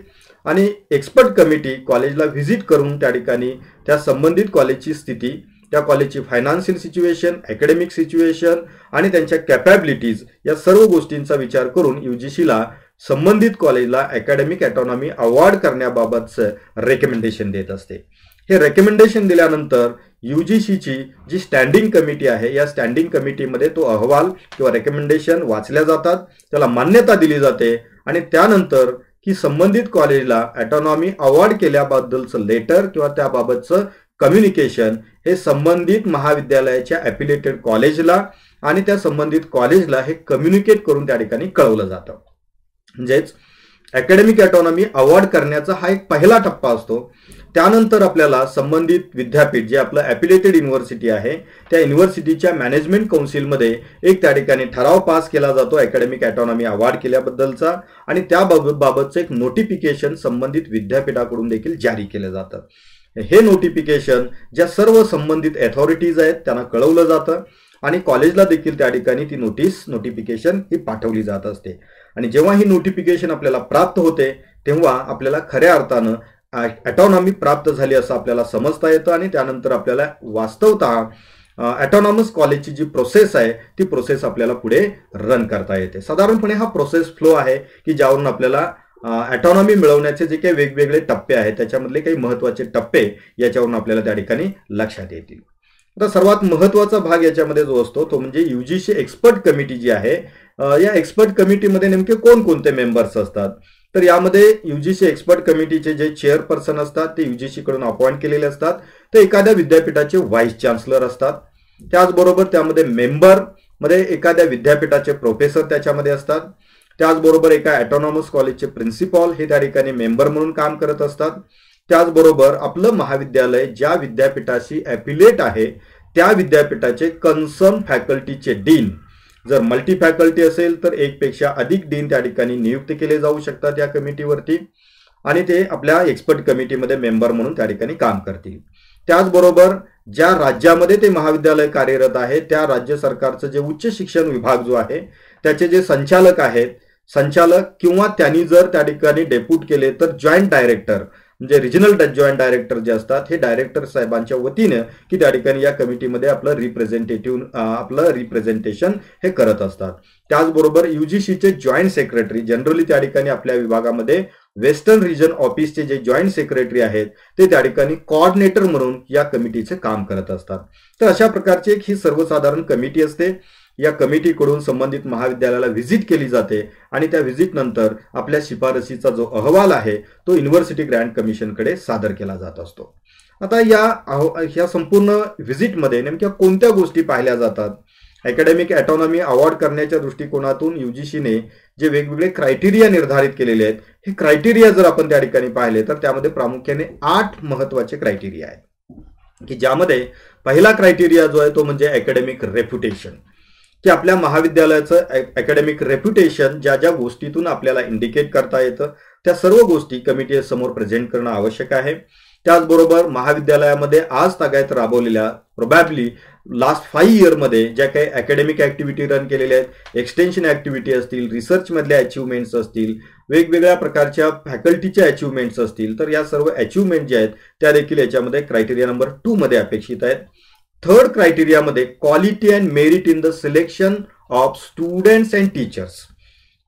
आणि एक्सपर्ट कमिटी कॉलेजला व्हिजिट करून त्या ठिकाणी त्या संबंधित कॉलेजची स्थिती, त्या कॉलेजची फायनान्शियल सिच्युएशन, अकॅडमिक सिच्युएशन आणि त्यांच्या कॅपॅबिलिटीज या सर्व गोष्टींचा विचार करून यूजीसीला संबंधित कॉलेजला अकॅडमिक ऑटोनॉमी अवॉर्ड करण्याबाबतचं रेकमेंडेशन देत असते. हे रेकमेंडेशन दिल्यानंतर यूजीसीची जी स्टँडिंग कमिटी आहे या स्टँडिंग कमिटीमध्ये तो अहवाल किंवा रेकमेंडेशन वाचल्या जातात, त्याला मान्यता दिली जाते आणि त्यानंतर की संबंधित कॉलेजला ऑटोनॉमी अवॉर्ड केल्याबद्दलचं लेटर किंवा त्याबाबतचं कम्युनिकेशन हे संबंधित महाविद्यालयाच्या ॲफिलिएटेड कॉलेजला आणि त्या संबंधित कॉलेजला हे कम्युनिकेट करून त्या ठिकाणी कळवलं जातं. म्हणजेच अकॅडमिक ऑटोनॉमी अवॉर्ड करण्याचा हा एक पहिला टप्पा असतो. त्यानंतर आपल्याला संबंधित विद्यापीठ जे आपलं ॲफिलिएटेड युनिव्हर्सिटी आहे त्या युनिव्हर्सिटीच्या मॅनेजमेंट काउन्सिलमध्ये एक त्या ठिकाणी ठराव पास केला जातो अकॅडमिक ऑटोनॉमी अवॉर्ड केल्याबद्दलचा आणि त्याबाबतचं एक नोटिफिकेशन संबंधित विद्यापीठाकडून देखील जारी केलं जातं. हे नोटिफिकेशन ज्या सर्व संबंधित अथॉरिटीज आहेत त्यांना कळवलं जातं आणि कॉलेजला देखील त्या ठिकाणी ती नोटिफिकेशन ही पाठवली जात असते. आणि जेव्हा ही नोटिफिकेशन आपल्याला प्राप्त होते तेव्हा आपल्याला खऱ्या अर्थानं ऑटोनॉमी प्राप्त झाली असं आपल्याला समजता येतं आणि त्यानंतर आपल्याला वास्तवतः ऑटोनॉमस कॉलेजची जी प्रोसेस आहे ती प्रोसेस आपल्याला पुढे रन करता येते. साधारणपणे हा प्रोसेस फ्लो आहे की ज्यावरून आपल्याला ऑटोनॉमी मिळवण्याचे जे काही वेगवेगळे टप्पे आहेत त्याच्यामधले काही महत्त्वाचे टप्पे याच्यावरून आपल्याला त्या ठिकाणी लक्षात येतील. आता सर्वात महत्त्वाचा भाग याच्यामध्ये जो असतो तो म्हणजे यूजीसी एक्सपर्ट कमिटी जी आहे, या एक्सपर्ट कमिटीमध्ये नेमके कोणकोणते मेंबर्स असतात. तर यामध्ये यूजीसी एक्सपर्ट कमिटीचे जे चेअरपर्सन असतात ते यूजीसी कडून अपॉइंट केलेले असतात. ते एखाद्या विद्यापीठाचे व्हाईस चान्सलर असतात. त्याचबरोबर त्यामध्ये मेंबर मध्ये एखाद्या विद्यापीठाचे प्रोफेसर त्याच्यामध्ये असतात. त्याचबरोबर एका ऑटोनॉमस कॉलेजचे प्रिन्सिपॉल हे त्या ठिकाणी मेंबर म्हणून काम करत असतात. त्याचबरोबर आपलं महाविद्यालय ज्या विद्यापीठाशी ॲफिलिएट आहे त्या विद्यापीठाचे कन्सर्न फॅकल्टीचे डीन, जर मल्टी फॅकल्टी असेल तर एकपेक्षा अधिक डीन त्या ठिकाणी नियुक्त केले जाऊ शकतात या कमिटीवरती आणि ते आपल्या एक्सपर्ट कमिटीमध्ये मेंबर म्हणून त्या ठिकाणी काम करतील. त्याचबरोबर ज्या राज्यामध्ये ते महाविद्यालय कार्यरत आहे त्या राज्य सरकारचं जे उच्च शिक्षण विभाग जो आहे त्याचे जे संचालक आहेत, संचालक किंवा त्यांनी जर त्या ठिकाणी डेप्यूट केले तर जॉईंट डायरेक्टर म्हणजे रिजनल जॉईंट डायरेक्टर जे असतात हे डायरेक्टर साहेबांच्या वतीने की त्या ठिकाणी या कमिटीमध्ये आपलं रिप्रेझेंटेशन हे करत असतात. त्याचबरोबर यूजीसीचे जॉईंट सेक्रेटरी जनरली त्या ठिकाणी आपल्या विभागामध्ये वेस्टर्न रिजन ऑफिसचे जे जॉईंट सेक्रेटरी आहेत ते त्या ठिकाणी कोऑर्डिनेटर म्हणून या कमिटीचे काम करत असतात. तर अशा प्रकारची एक ही सर्वसाधारण कमिटी असते. या कमिटीकडून संबंधित महाविद्यालयाला व्हिजिट केली जाते आणि त्या व्हिजिट नंतर आपल्या शिफारसीचा जो अहवाल आहे तो युनिव्हर्सिटी ग्रँट कमिशनकडे सादर केला जात असतो. आता या संपूर्ण व्हिजिटमध्ये नेमक्या कोणत्या गोष्टी पाहिल्या जातात. अकॅडमिक ऑटोनॉमी अवॉर्ड करण्याच्या दृष्टिकोनातून यूजीसीने जे वेगवेगळे क्रायटेरिया निर्धारित केलेले आहेत हे क्रायटेरिया जर आपण त्या ठिकाणी पाहिले तर त्यामध्ये प्रामुख्याने 8 महत्त्वाचे क्रायटेरिया आहेत की ज्यामध्ये पहिला क्रायटेरिया जो आहे तो म्हणजे अकॅडमिक रेप्युटेशन, की आपल्या महाविद्यालयाचं अकॅडमिक रेप्युटेशन ज्या ज्या गोष्टीतून आपल्याला इंडिकेट करता येतं त्या सर्व गोष्टी कमिटी समोर प्रेझेंट करणं आवश्यक आहे. त्याचबरोबर महाविद्यालयामध्ये आज तागायत राबवलेल्या प्रोबॅबली लास्ट 5 इयरमध्ये ज्या काही अकॅडमिक ॲक्टिव्हिटी रन केलेल्या आहेत, एक्सटेन्शन ॲक्टिव्हिटी असतील, रिसर्चमधल्या अचिव्हमेंट्स असतील, वेगवेगळ्या प्रकारच्या फॅकल्टीच्या अचिव्हमेंट्स असतील, तर या सर्व अचिव्हमेंट ज्या आहेत त्या देखील याच्यामध्ये क्रायटेरिया नंबर 2 मध्ये अपेक्षित आहेत. थर्ड क्रायटेरियामध्ये quality and merit in the selection of students and teachers.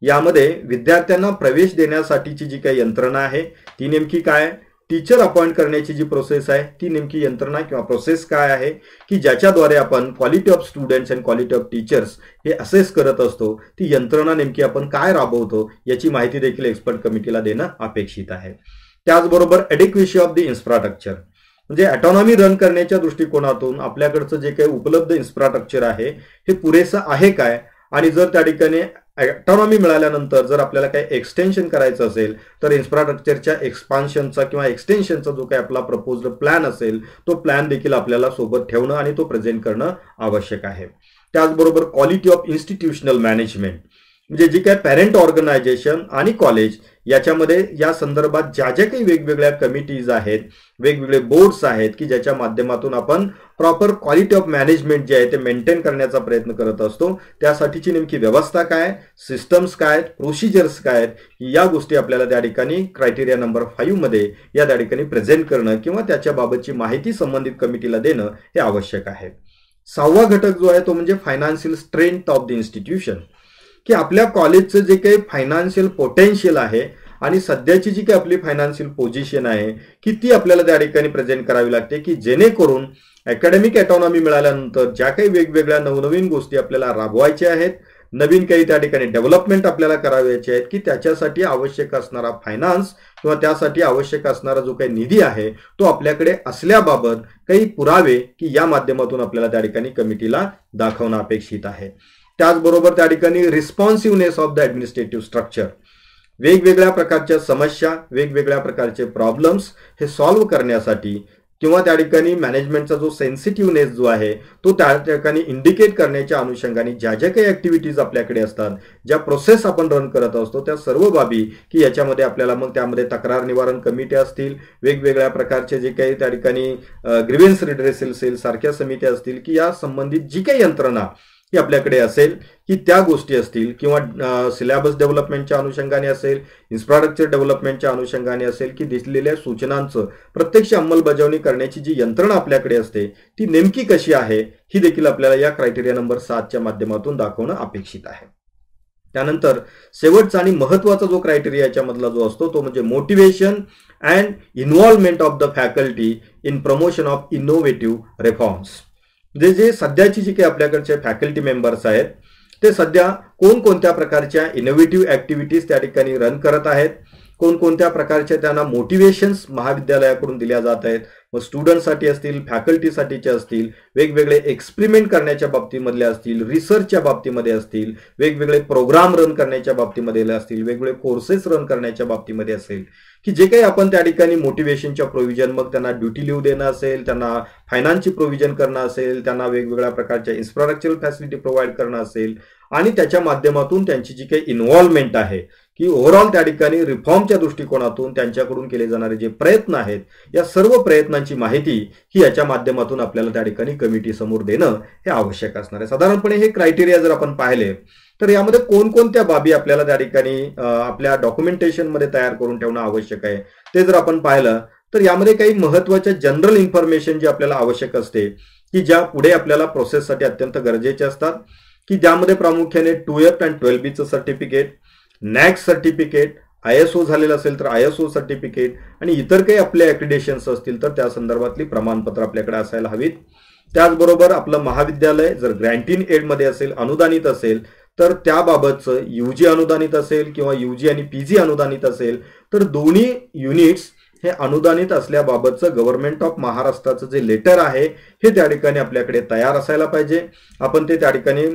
यामध्ये विद्यार्थ्यांना प्रवेश देण्यासाठीची जी काही यंत्रणा आहे ती नेमकी काय, टीचर अपॉइंट करण्याची जी प्रोसेस आहे ती नेमकी यंत्रणा किंवा प्रोसेस काय आहे की ज्याच्याद्वारे आपण quality of students and quality of teachers हे असेस करत असतो, ती यंत्रणा नेमकी आपण काय राबवतो याची माहिती देखील एक्सपर्ट कमिटीला देणं अपेक्षित आहे. त्याचबरोबर ॲडिक्वेसी ऑफ द इन्फ्रास्ट्रक्चर, म्हणजे ऑटोनॉमी रन करण्याच्या दृष्टिकोनातून आपल्याकडचं जे काही उपलब्ध इन्फ्रास्ट्रक्चर आहे हे पुरेसं आहे काय, आणि जर त्या ठिकाणी ऑटोनॉमी मिळाल्यानंतर जर आपल्याला काही एक्सटेन्शन करायचं असेल तर इन्फ्रास्ट्रक्चरच्या एक्सपान्शनचा किंवा एक्सटेन्शनचा जो काही आपला प्रपोज्ड प्लॅन असेल तो प्लॅन देखील आपल्याला सोबत ठेवणं आणि तो प्रेझेंट करणं आवश्यक आहे. त्याचबरोबर क्वालिटी ऑफ इन्स्टिट्यूशनल मॅनेजमेंट, म्हणजे जी काय पॅरेंट ऑर्गनायझेशन आणि कॉलेज याच्यामध्ये या संदर्भात ज्या ज्या काही वेगवेगळ्या कमिटीज आहेत, वेगवेगळे बोर्ड्स आहेत की ज्याच्या माध्यमातून आपण प्रॉपर क्वालिटी ऑफ मॅनेजमेंट जे आहे ते मेंटेन करण्याचा प्रयत्न करत असतो, त्यासाठीची नेमकी व्यवस्था काय, सिस्टम्स काय, प्रोसिजर्स काय आहेत, या गोष्टी आपल्याला त्या ठिकाणी क्रायटेरिया नंबर 5 मध्ये या त्या ठिकाणी प्रेझेंट करणं किंवा त्याच्याबाबतची माहिती संबंधित कमिटीला देणं हे आवश्यक आहे. 6वा घटक जो आहे तो म्हणजे financial strength of the institution, की आपल्या कॉलेजचं जे काही फायनान्शियल पोटेन्शियल आहे आणि सध्याची जी काही आपली फायनान्शियल पोझिशन आहे की ती आपल्याला त्या ठिकाणी प्रेझेंट करावी लागते, की जेणेकरून अकॅडमिक ऑटोनॉमी मिळाल्यानंतर ज्या काही वेगवेगळ्या नवनवीन गोष्टी आपल्याला राबवायच्या आहेत, नवीन काही त्या ठिकाणी डेव्हलपमेंट आपल्याला करावयाची आहेत, की त्याच्यासाठी आवश्यक असणारा फायनान्स किंवा त्यासाठी आवश्यक असणारा जो काही निधी आहे तो आपल्याकडे असल्याबाबत काही पुरावे की या माध्यमातून आपल्याला त्या ठिकाणी कमिटीला दाखवणं अपेक्षित आहे. त्याचबरोबर त्या ठिकाणी रिस्पॉन्सिव्हनेस ऑफ द ॲडमिनिस्ट्रेटिव्ह स्ट्रक्चर, वेगवेगळ्या प्रकारच्या समस्या, वेगवेगळ्या प्रकारचे प्रॉब्लेम्स हे सॉल्व्ह करण्यासाठी किंवा त्या ठिकाणी मॅनेजमेंटचा जो सेन्सिटिव्हनेस जो आहे तो त्या ठिकाणी इंडिकेट करण्याच्या अनुषंगाने ज्या ज्या काही ॲक्टिव्हिटीज आपल्याकडे असतात, ज्या प्रोसेस आपण रन करत असतो त्या सर्व बाबी की याच्यामध्ये आपल्याला मग त्यामध्ये तक्रार निवारण कमिटी असतील, वेगवेगळ्या प्रकारचे जे काही त्या ठिकाणी ग्रीव्हन्स रिड्रेसल सेल सारख्या समित्या असतील की या संबंधित जी काही यंत्रणा की आपल्याकडे असेल की त्या गोष्टी असतील किंवा सिलेबस डेव्हलपमेंटच्या अनुषंगाने असेल, इन्फ्रास्ट्रक्चर डेव्हलपमेंटच्या अनुषंगाने असेल की दिलेल्या सूचनांचं प्रत्यक्ष अंमलबजावणी करण्याची जी यंत्रणा आपल्याकडे असते ती नेमकी कशी आहे ही देखील आपल्याला या क्रायटेरिया नंबर 7च्या माध्यमातून दाखवणं अपेक्षित आहे. त्यानंतर शेवटचा आणि महत्त्वाचा जो क्रायटेरिया याच्यामधला जो असतो तो म्हणजे motivation and involvement of the faculty in promotion of innovative reforms, म्हणजे जे सध्याची जी काही आपल्याकडचे फॅकल्टी मेंबर्स आहेत ते सध्या कोणकोणत्या प्रकारच्या इनोव्हेटिव्ह ॲक्टिव्हिटीज त्या ठिकाणी रन करत आहेत, कोणकोणत्या प्रकारच्या त्यांना मोटिवेशन्स महाविद्यालयाकडून दिल्या जात आहेत, मग स्टुडंटसाठी असतील, फॅकल्टीसाठीचे असतील, वेगवेगळे एक्सपेरिमेंट करण्याच्या बाबतीमधले असतील, रिसर्चच्या बाबतीमध्ये असतील, वेगवेगळे प्रोग्राम रन करण्याच्या बाबतीमध्ये असतील, वेगवेगळे कोर्सेस रन करण्याच्या बाबतीमध्ये असेल की जे काही आपण त्या ठिकाणी मोटिवेशनच्या प्रोव्हिजन, मग त्यांना ड्युटी लिव्ह देणं असेल, त्यांना फायनान्सची प्रोव्हिजन करणं असेल, त्यांना वेगवेगळ्या प्रकारच्या इन्फ्रास्ट्रक्चरल फॅसिलिटी प्रोव्हाइड करणं असेल आणि त्याच्या माध्यमातून त्यांची जी काही इन्व्हॉल्वमेंट आहे की ओव्हरऑल त्या ठिकाणी रिफॉर्मच्या दृष्टिकोनातून त्यांच्याकडून केले जाणारे जे प्रयत्न आहेत या सर्व प्रयत्नांची माहिती ही याच्या माध्यमातून आपल्याला त्या ठिकाणी कमिटी समोर देणं हे आवश्यक असणार आहे. साधारणपणे हे क्रायटेरिया जर आपण पाहिले तर यामध्ये कोणकोणत्या बाबी आपल्याला त्या ठिकाणी आपल्या डॉक्युमेंटेशनमध्ये तयार करून ठेवणं आवश्यक आहे ते जर आपण पाहिलं तर यामध्ये काही महत्त्वाच्या जनरल इन्फॉर्मेशन जी आपल्याला आवश्यक असते की ज्या पुढे आपल्याला प्रोसेससाठी अत्यंत गरजेचे असतात, की ज्यामध्ये प्रामुख्याने 2F आणि 12B certificate, NAAC certificate, ISO झालेलं असेल तर ISO सर्टिफिकेट आणि इतर काही आपले ॲक्रिडेशन्स असतील तर त्या संदर्भातली प्रमाणपत्र आपल्याकडे असायला हवीत. त्याचबरोबर आपलं महाविद्यालय जर ग्रँटीन एडमध्ये असेल, अनुदानित असेल तर त्याबाबतचं UG अनुदानित असेल किंवा UG आणि PG अनुदानित असेल तर दोन्ही युनिट्स हे अनुदानित असल्याबाबतचं गव्हर्नमेंट ऑफ महाराष्ट्राचं जे लेटर आहे हे त्या ठिकाणी आपल्याकडे तयार असायला पाहिजे. आपण ते त्या ठिकाणी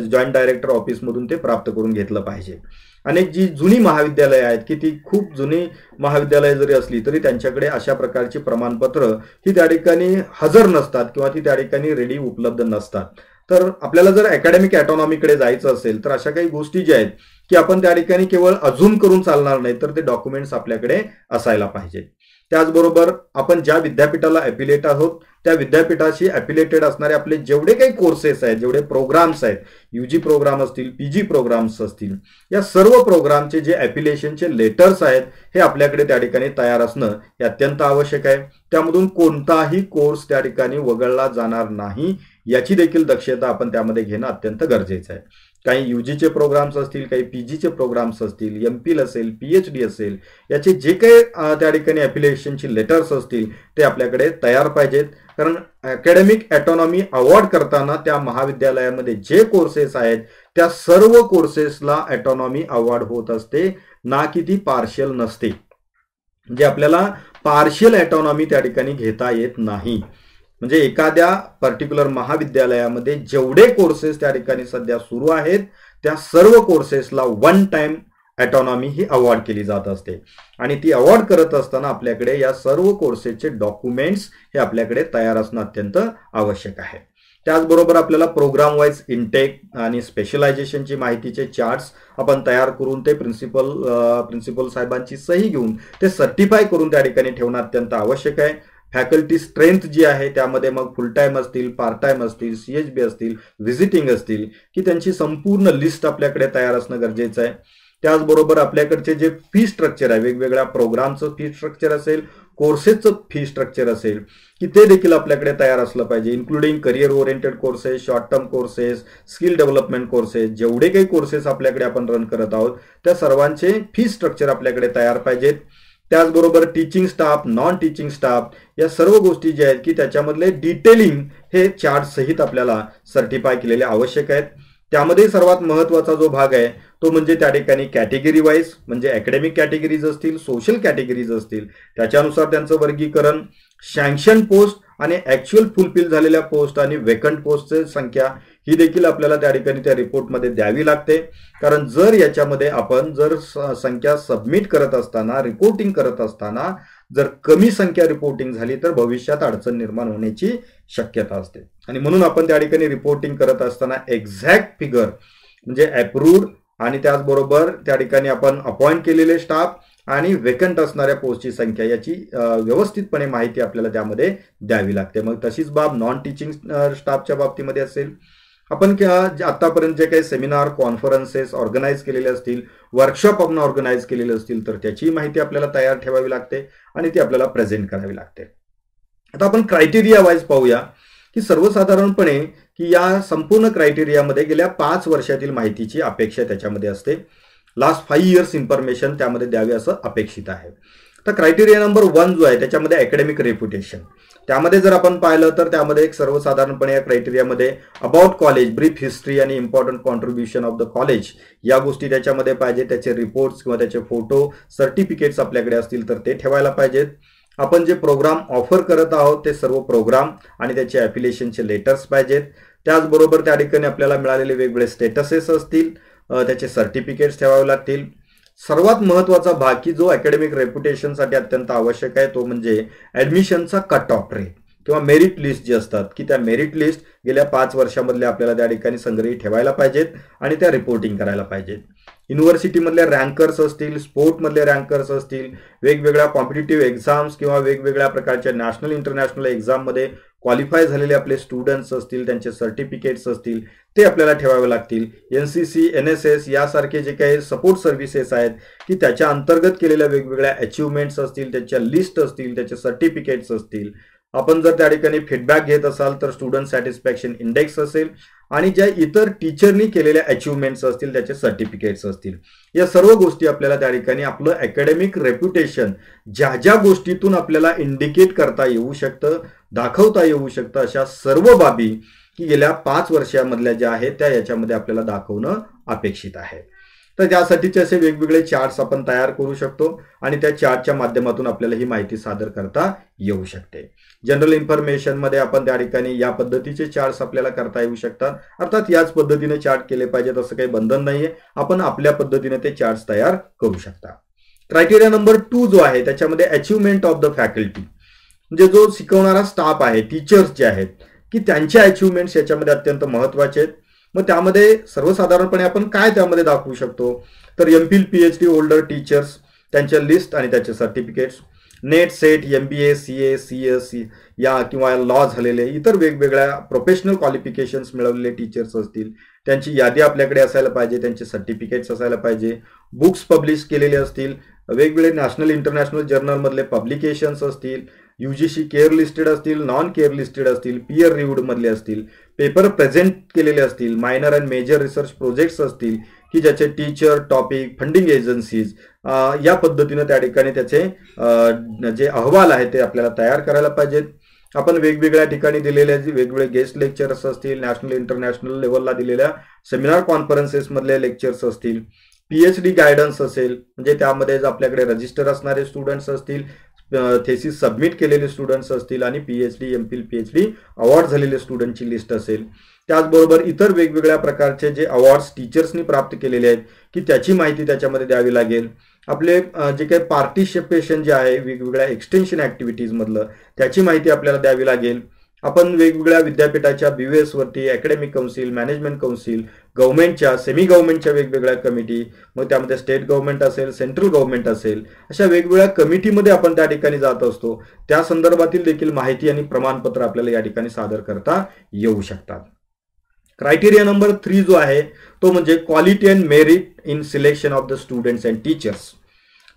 जॉईंट डायरेक्टर ऑफिसमधून ते प्राप्त करून घेतलं पाहिजे. अनेक जी जुनी महाविद्यालय आहेत की ती खूप जुनी महाविद्यालय जरी असली तरी त्यांच्याकडे अशा प्रकारची प्रमाणपत्र ही त्या ठिकाणी हजर नसतात किंवा ती त्या ठिकाणी रेडी उपलब्ध नसतात. तर आपल्याला जर अकॅडमिक ऑटोनॉमीकडे जायचं असेल तर अशा काही गोष्टी ज्या आहेत की आपण त्या ठिकाणी केवळ अझूम करून चालणार नाही तर ते डॉक्युमेंट्स आपल्याकडे असायला पाहिजेत. त्याचबरोबर आपण ज्या विद्यापीठाला ॲफिलिएट आहोत त्या विद्यापीठाशी ॲफिलिएटेड असणारे आपले जेवढे काही कोर्सेस आहेत, जेवढे प्रोग्राम्स आहेत, UG प्रोग्राम असतील, PG प्रोग्राम्स असतील, या सर्व प्रोग्रामचे जे ॲफिलिएशनचे लेटर्स आहेत हे आपल्याकडे त्या ठिकाणी तयार असणं हे अत्यंत आवश्यक आहे. त्यामधून कोणताही कोर्स त्या ठिकाणी वगळला जाणार नाही याची देखील दक्षता आपण त्यामध्ये घेणं अत्यंत गरजेचं आहे. काही यूजीचे प्रोग्राम्स असतील, काही पीजीचे प्रोग्राम्स असतील, एमपील असेल, पीएचडी असेल, याचे जे काही त्या ठिकाणी ॲफिलिएशनची लेटर्स असतील ते आपल्याकडे तयार पाहिजेत. कारण अकॅडमिक ऑटोनॉमी अवॉर्ड करताना त्या महाविद्यालयामध्ये जे कोर्सेस आहेत त्या सर्व कोर्सेसला ऑटोनॉमी अवॉर्ड होत असते, ना की ती पार्शियल नसते. म्हणजे आपल्याला पार्शियल ऑटोनॉमी त्या ठिकाणी घेता येत नाही. म्हणजे एखाद्या पर्टिक्युलर महाविद्यालयामध्ये जेवढे कोर्सेस त्या ठिकाणी सध्या सुरू आहेत त्या सर्व कोर्सेसला वन टाइम ऑटोनॉमी ही अवॉर्ड केली जात असते. आणि ती अवॉर्ड करत असताना आपल्याकडे या सर्व कोर्सेसचे डॉक्युमेंट्स हे आपल्याकडे तयार असणं अत्यंत आवश्यक आहे. त्याचबरोबर आपल्याला प्रोग्राम वाईज इनटेक आणि स्पेशलायझेशनची माहितीचे चार्ट्स आपण तयार करून ते प्रिन्सिपल साहेबांची सही घेऊन ते सर्टिफाय करून त्या ठिकाणी ठेवणं अत्यंत आवश्यक आहे. फॅकल्टी स्ट्रेंथ जी आहे त्यामध्ये मग फुल टाइम असतील, पार्ट टाइम असतील, सीएचबी असतील, व्हिजिटिंग असतील, की त्यांची संपूर्ण लिस्ट आपल्याकडे तयार असणं गरजेचं आहे. त्याचबरोबर आपल्याकडचे जे फी स्ट्रक्चर आहे, वेगवेगळ्या प्रोग्रामचं फी स्ट्रक्चर असेल, कोर्सेसचं फी स्ट्रक्चर असेल, की ते देखील आपल्याकडे तयार असलं पाहिजे. Including career oriented courses, short term courses, skill development courses, जेवढे काही कोर्सेस आपल्याकडे आपण रन करत आहोत त्या सर्वांचे फी स्ट्रक्चर आपल्याकडे तयार पाहिजेत. त्याचबरोबर teaching staff, non teaching staff या सर्व गोष्टी ज्या आहेत की त्याच्यामधले डिटेलिंग हे चार्ट सहित आपल्याला सर्टिफाय केलेले आवश्यक आहेत. त्यामध्ये सर्वात महत्त्वाचा जो भाग आहे तो म्हणजे त्या ठिकाणी कॅटेगरी वाईज, म्हणजे अकॅडमिक कॅटेगरीज असतील, सोशल कॅटेगरीज असतील, त्याच्यानुसार त्यांचं वर्गीकरण, सँक्शन पोस्ट आणि ॲक्च्युअल फुलफिल झालेल्या पोस्ट आणि वेकंट पोस्टची संख्या ही देखील आपल्याला त्या ठिकाणी त्या रिपोर्टमध्ये द्यावी लागते. कारण जर याच्यामध्ये आपण जर संख्या सबमिट करत असताना, रिपोर्टिंग करत असताना जर कमी संख्या रिपोर्टिंग झाली तर भविष्यात अडचण निर्माण होण्याची शक्यता असते. आणि म्हणून आपण त्या ठिकाणी रिपोर्टिंग करत असताना एक्झॅक्ट फिगर म्हणजे अप्रूव्ड आणि त्याचबरोबर त्या ठिकाणी आपण अपॉइंट केलेले स्टाफ आणि वेकंट असणाऱ्या पोस्टची संख्या याची व्यवस्थितपणे माहिती आपल्याला त्यामध्ये द्यावी लागते. मग तशीच बाब नॉन टीचिंग स्टाफच्या बाबतीमध्ये असेल. आपण आतापर्यंत जे काही सेमिनार, कॉन्फरन्सेस ऑर्गनाईज केलेले असतील, वर्कशॉप आपण ऑर्गनाईज केलेले असतील तर त्याची माहिती आपल्याला तयार ठेवावी लागते आणि ती आपल्याला प्रेझेंट करावी लागते. आता आपण क्रायटेरिया वाईज पाहूया की सर्वसाधारणपणे की या संपूर्ण क्रायटेरियामध्ये गेल्या 5 वर्षातील माहितीची अपेक्षा त्याच्यामध्ये असते. लास्ट 5 इयर्स इन्फॉर्मेशन त्यामध्ये द्यावे असं अपेक्षित आहे. तर क्रायटेरिया नंबर 1 जो आहे त्याच्यामध्ये अकॅडमिक रेप्युटेशन. त्यामध्ये जर आपण पाहिलं तर त्यामध्ये एक सर्वसाधारणपणे या क्रायटेरियामध्ये अबाउट कॉलेज, ब्रीफ हिस्ट्री आणि important contribution of the college या गोष्टी त्याच्यामध्ये पाहिजे. त्याचे रिपोर्ट्स किंवा त्याचे फोटो, सर्टिफिकेट्स आपल्याकडे असतील तर ते ठेवायला पाहिजेत. आपण जे प्रोग्राम ऑफर करत आहोत ते सर्व प्रोग्राम आणि त्याचे ॲफिलिएशनचे लेटर्स पाहिजेत. त्याचबरोबर त्या ठिकाणी आपल्याला मिळालेले वेगवेगळे स्टेटसेस असतील, त्याचे सर्टिफिकेट्स ठेवावे लागतील. सर्वात महत्त्वाचा भाग की जो अकॅडमिक रेप्युटेशनसाठी अत्यंत आवश्यक आहे तो म्हणजे ॲडमिशनचा कट ऑफ रेट किंवा मेरिट लिस्ट जी असतात की त्या मेरिट लिस्ट गेल्या 5 वर्षामधल्या आपल्याला त्या ठिकाणी संग्रही ठेवायला पाहिजेत आणि त्या रिपोर्टिंग करायला पाहिजेत. युनिव्हर्सिटीमधले रँकर्स असतील, स्पोर्टमधले रँकर्स असतील, वेगवेगळ्या कॉम्पिटिटिव्ह एक्झाम्स किंवा वेगवेगळ्या प्रकारच्या नॅशनल इंटरनॅशनल एक्झाममध्ये क्वालिफाय झालेले आपले स्टुडंट्स असतील, त्यांचे सर्टिफिकेट्स असतील ते आपल्याला ठेवावे लागतील. NCC, NSS यासारखे जे काही सपोर्ट सर्व्हिसेस आहेत की त्याच्या अंतर्गत केलेल्या वेगवेगळ्या अचिव्हमेंट्स असतील, त्याच्या लिस्ट असतील, त्याचे सर्टिफिकेट्स असतील. आपण जर त्या ठिकाणी फीडबॅक घेत असाल तर स्टुडंट सॅटिस्फॅक्शन इंडेक्स असेल आणि ज्या इतर टीचरनी केलेल्या अचिव्हमेंट्स असतील त्याचे सर्टिफिकेट्स असतील. या सर्व गोष्टी आपल्याला त्या ठिकाणी आपलं अकॅडमिक रेप्युटेशन ज्या ज्या गोष्टीतून आपल्याला इंडिकेट करता येऊ शकतं, दाखवता येऊ शकतं, अशा सर्व बाबी की गेल्या 5 वर्षामधल्या ज्या आहेत त्या याच्यामध्ये आपल्याला दाखवणं अपेक्षित आहे. तर त्यासाठीचे असे वेगवेगळे चार्ट्स आपण तयार करू शकतो आणि त्या चार्टच्या माध्यमातून आपल्याला ही माहिती सादर करता येऊ शकते. जनरल इन्फॉर्मेशनमध्ये आपण त्या ठिकाणी या पद्धतीचे चार्ट्स आपल्याला करता येऊ शकतात. अर्थात याच पद्धतीने चार्ट केले पाहिजेत असं काही बंधन नाहीये. आपण आपल्या पद्धतीने ते चार्ट्स तयार करू शकता. क्रायटेरिया नंबर 2 जो आहे त्याच्यामध्ये अचिव्हमेंट ऑफ द फॅकल्टी, म्हणजे जो शिकवणारा स्टाफ आहे, टीचर्स जे आहेत की त्यांच्या अचिव्हमेंट्स याच्यामध्ये अत्यंत महत्त्वाचे आहेत. मग त्यामध्ये सर्वसाधारणपणे आपण काय त्यामध्ये दाखवू शकतो तर MPhil PhD होल्डर टीचर्स त्यांच्या लिस्ट आणि त्याचे certificates, net, set, MBA, CA, CS या किंवा लॉ झालेले इतर वेगवेगळ्या प्रोफेशनल क्वालिफिकेशन्स मिळवलेले टीचर्स असतील त्यांची यादी आपल्याकडे असायला पाहिजे, त्यांचे सर्टिफिकेट्स असायला पाहिजे. बुक्स पब्लिश केलेले असतील, वेगवेगळे नॅशनल इंटरनॅशनल जर्नलमधले पब्लिकेशन्स असतील, UGC केअर लिस्टेड असतील, नॉन केअर लिस्टेड असतील, पीअर रिव्ह्यूड मधले असतील, पेपर प्रेझेंट केलेले असतील, minor and major research projects असतील की ज्याचे टीचर, टॉपिक, फंडिंग एजन्सीज या पद्धतीने त्या ठिकाणी त्याचे जे अहवाल आहेत ते आपल्याला तयार करायला पाहिजेत. आपण वेगवेगळ्या ठिकाणी दिलेले वेगवेगळे गेस्ट लेक्चर्स असतील, नॅशनल इंटरनॅशनल लेवलला दिलेल्या सेमिनार कॉन्फरन्सेस मधले लेक्चर्स असतील, PhD गायडन्स असेल म्हणजे त्यामध्ये आपल्याकडे रजिस्टर असणारे स्टुडंट्स असतील, थेसिस सबमिट केलेले स्टुडंट्स असतील आणि PhD, MPhil, PhD अवॉर्ड झालेले स्टुडंटची लिस्ट असेल. त्याचबरोबर इतर वेगवेगळ्या प्रकारचे जे अवॉर्ड्स टीचर्सनी प्राप्त केलेले आहेत की त्याची माहिती त्याच्यामध्ये द्यावी लागेल. आपले जे काही पार्टिसिपेशन जे आहे वेगवेगळ्या एक्सटेन्शन ऍक्टिव्हिटीज मधलं त्याची माहिती आपल्याला द्यावी लागेल. आपण वेगवेगळ्या विद्यापीठाच्या BVS वरती अकॅडमिक काउन्सिल, मॅनेजमेंट काउन्सिल, गव्हर्नमेंटच्या, सेमी गव्हर्नमेंटच्या वेगवेगळ्या कमिटी, मग त्यामध्ये स्टेट गव्हर्नमेंट असेल, सेंट्रल गव्हर्नमेंट असेल, अशा वेगवेगळ्या कमिटीमध्ये आपण त्या ठिकाणी जात असतो. त्या संदर्भातील देखील माहिती आणि प्रमाणपत्र आपल्याला या ठिकाणी सादर करता येऊ शकतात. क्रायटेरिया नंबर 3 जो आहे तो म्हणजे quality and merit in selection of the students and teachers.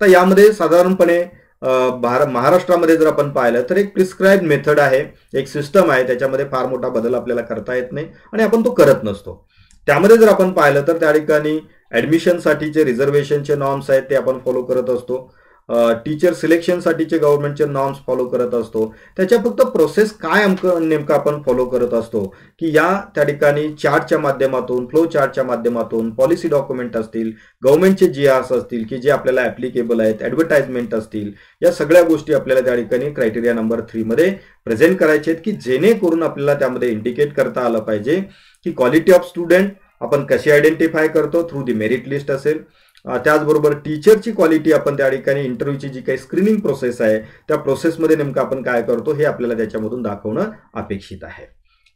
तर यामध्ये साधारणपणे महाराष्ट्रामध्ये जर आपण पाहिलं तर एक प्रिस्क्राईब मेथड आहे, एक सिस्टम आहे, त्याच्यामध्ये फार मोठा बदल आपल्याला करता येत नाही आणि आपण तो करत नसतो. त्यामध्ये जर आपण पाहिलं तर त्या ठिकाणी ऍडमिशनसाठीचे रिझर्वेशनचे नॉर्म्स आहेत ते आपण फॉलो करत असतो. टीचर सिलेक्शनसाठीचे गव्हर्नमेंटचे नॉर्म्स फॉलो करत असतो. त्याच्या फक्त प्रोसेस काय नेमकं आपण फॉलो करत असतो की या त्या ठिकाणी चार्टच्या माध्यमातून, फ्लो चार्टच्या माध्यमातून, पॉलिसी डॉक्युमेंट असतील, गव्हर्नमेंटचे GRs असतील की जे आपल्याला ऍप्लिकेबल आहेत, ऍडव्हर्टाइजमेंट असतील, या सगळ्या गोष्टी आपल्याला त्या ठिकाणी क्रायटेरिया नंबर 3 मध्ये प्रेझेंट करायचे आहेत की जेणेकरून आपल्याला त्यामध्ये इंडिकेट करता आलं पाहिजे की क्वालिटी ऑफ स्टुडंट आपण कशी आयडेंटिफाय करतो, थ्रू दी मेरिट लिस्ट असेल. त्याचबरोबर टीचरची क्वालिटी आपण त्या ठिकाणी इंटरव्ह्यूची जी काही स्क्रीनिंग प्रोसेस आहे त्या प्रोसेसमध्ये नेमकं आपण काय करतो हे आपल्याला त्याच्यामधून दाखवणं अपेक्षित आहे.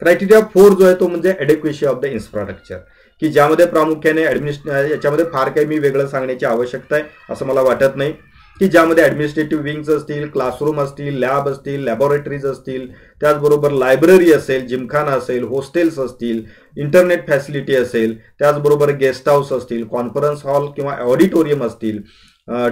क्रायटेरिया 4 जो आहे तो म्हणजे एडेक्वेसी ऑफ द इन्फ्रास्ट्रक्चर की ज्यामध्ये प्रामुख्याने याच्यामध्ये फार काही मी वेगळं सांगण्याची आवश्यकता आहे असं मला वाटत नाही की ज्यामध्ये ऍडमिनिस्ट्रेटिव्ह विंग्स असतील, क्लासरूम असतील, लॅब असतील, लॅबोरेटरीज असतील, त्याचबरोबर लायब्ररी असेल, जिमखाना असेल, हॉस्टेल्स असतील, इंटरनेट फॅसिलिटी असेल, त्याचबरोबर गेस्ट हाऊस असतील, कॉन्फरन्स हॉल किंवा ऑडिटोरियम असतील,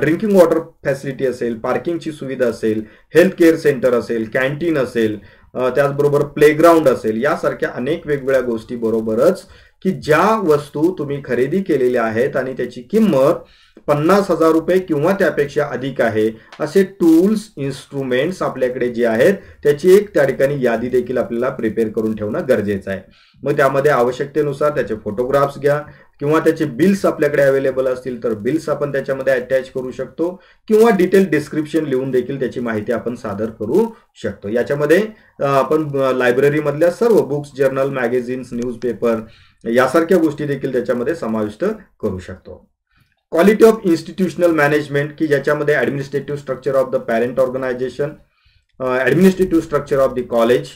ड्रिंकिंग वॉटर फॅसिलिटी असेल, पार्किंगची सुविधा असेल, हेल्थ केअर सेंटर असेल, कॅन्टीन असेल, त्याचबरोबर प्लेग्राऊंड असेल, यासारख्या अनेक वेगवेगळ्या गोष्टी बरोबरच की ज्या वस्तू तुम्ही खरेदी केलेल्या आहेत आणि त्याची किंमत 50,000 रुपये किंवा त्यापेक्षा अधिक आहे असे टूल्स, इन्स्ट्रुमेंट्स आपल्याकडे जे आहेत त्याची एक त्या ठिकाणी यादी देखील आपल्याला प्रिपेअर करून ठेवणं गरजेचं आहे. मग त्यामध्ये आवश्यकतेनुसार त्याचे फोटोग्राफ्स घ्या किंवा त्याचे बिल्स आपल्याकडे अवेलेबल असतील तर बिल्स आपण त्याच्यामध्ये अटॅच करू शकतो किंवा डिटेल डिस्क्रिप्शन लिहून देखील त्याची माहिती आपण सादर करू शकतो. याच्यामध्ये आपण लायब्ररीमधल्या सर्व बुक्स, जर्नल, मॅगझिन्स, न्यूजपेपर यासारख्या गोष्टी देखील त्याच्यामध्ये समाविष्ट करू शकतो. क्वालिटी ऑफ इन्स्टिट्यूशनल मॅनेजमेंट की ज्याच्यामध्ये administrative structure of the parent organisation, administrative structure of the college,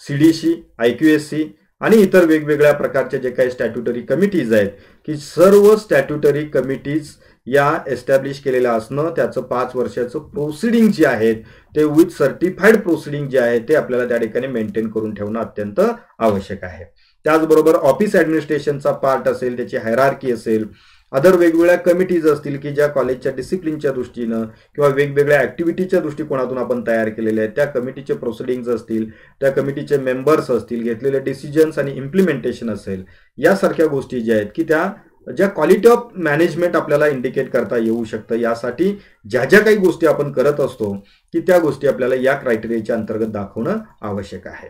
CDC, IQSC आणि इतर वेगवेगळ्या प्रकारचे जे काही स्टॅट्युटरी कमिटीज आहेत की सर्व स्टॅट्युटरी कमिटीज या एस्टॅब्लिश केलेल्या असणं, त्याचं 5 वर्षाचं प्रोसिडिंग जे आहेत ते विथ सर्टिफाईड प्रोसिडिंग जे आहे ते आपल्याला त्या ठिकाणी मेंटेन करून ठेवणं अत्यंत आवश्यक आहे. त्याचबरोबर ऑफिस ऍडमिनिस्ट्रेशनचा पार्ट असेल, त्याची हायरार्की असेल, अदर वेगवेगळ्या कमिटीज असतील की ज्या कॉलेजच्या डिसिप्लिनच्या दृष्टीनं किंवा वेगवेगळ्या ऍक्टिव्हिटीच्या दृष्टिकोनातून आपण तयार केलेले आहेत, त्या कमिटीचे प्रोसिडिंग्स असतील, त्या कमिटीचे मेंबर्स असतील, घेतलेले डिसिजन्स आणि इम्प्लिमेंटेशन असेल, यासारख्या गोष्टी ज्या आहेत की त्या ज्या क्वालिटी ऑफ मॅनेजमेंट आपल्याला इंडिकेट करता येऊ शकतं यासाठी ज्या ज्या काही गोष्टी आपण करत असतो की त्या गोष्टी आपल्याला या क्रायटेरियाच्या अंतर्गत दाखवणं आवश्यक आहे.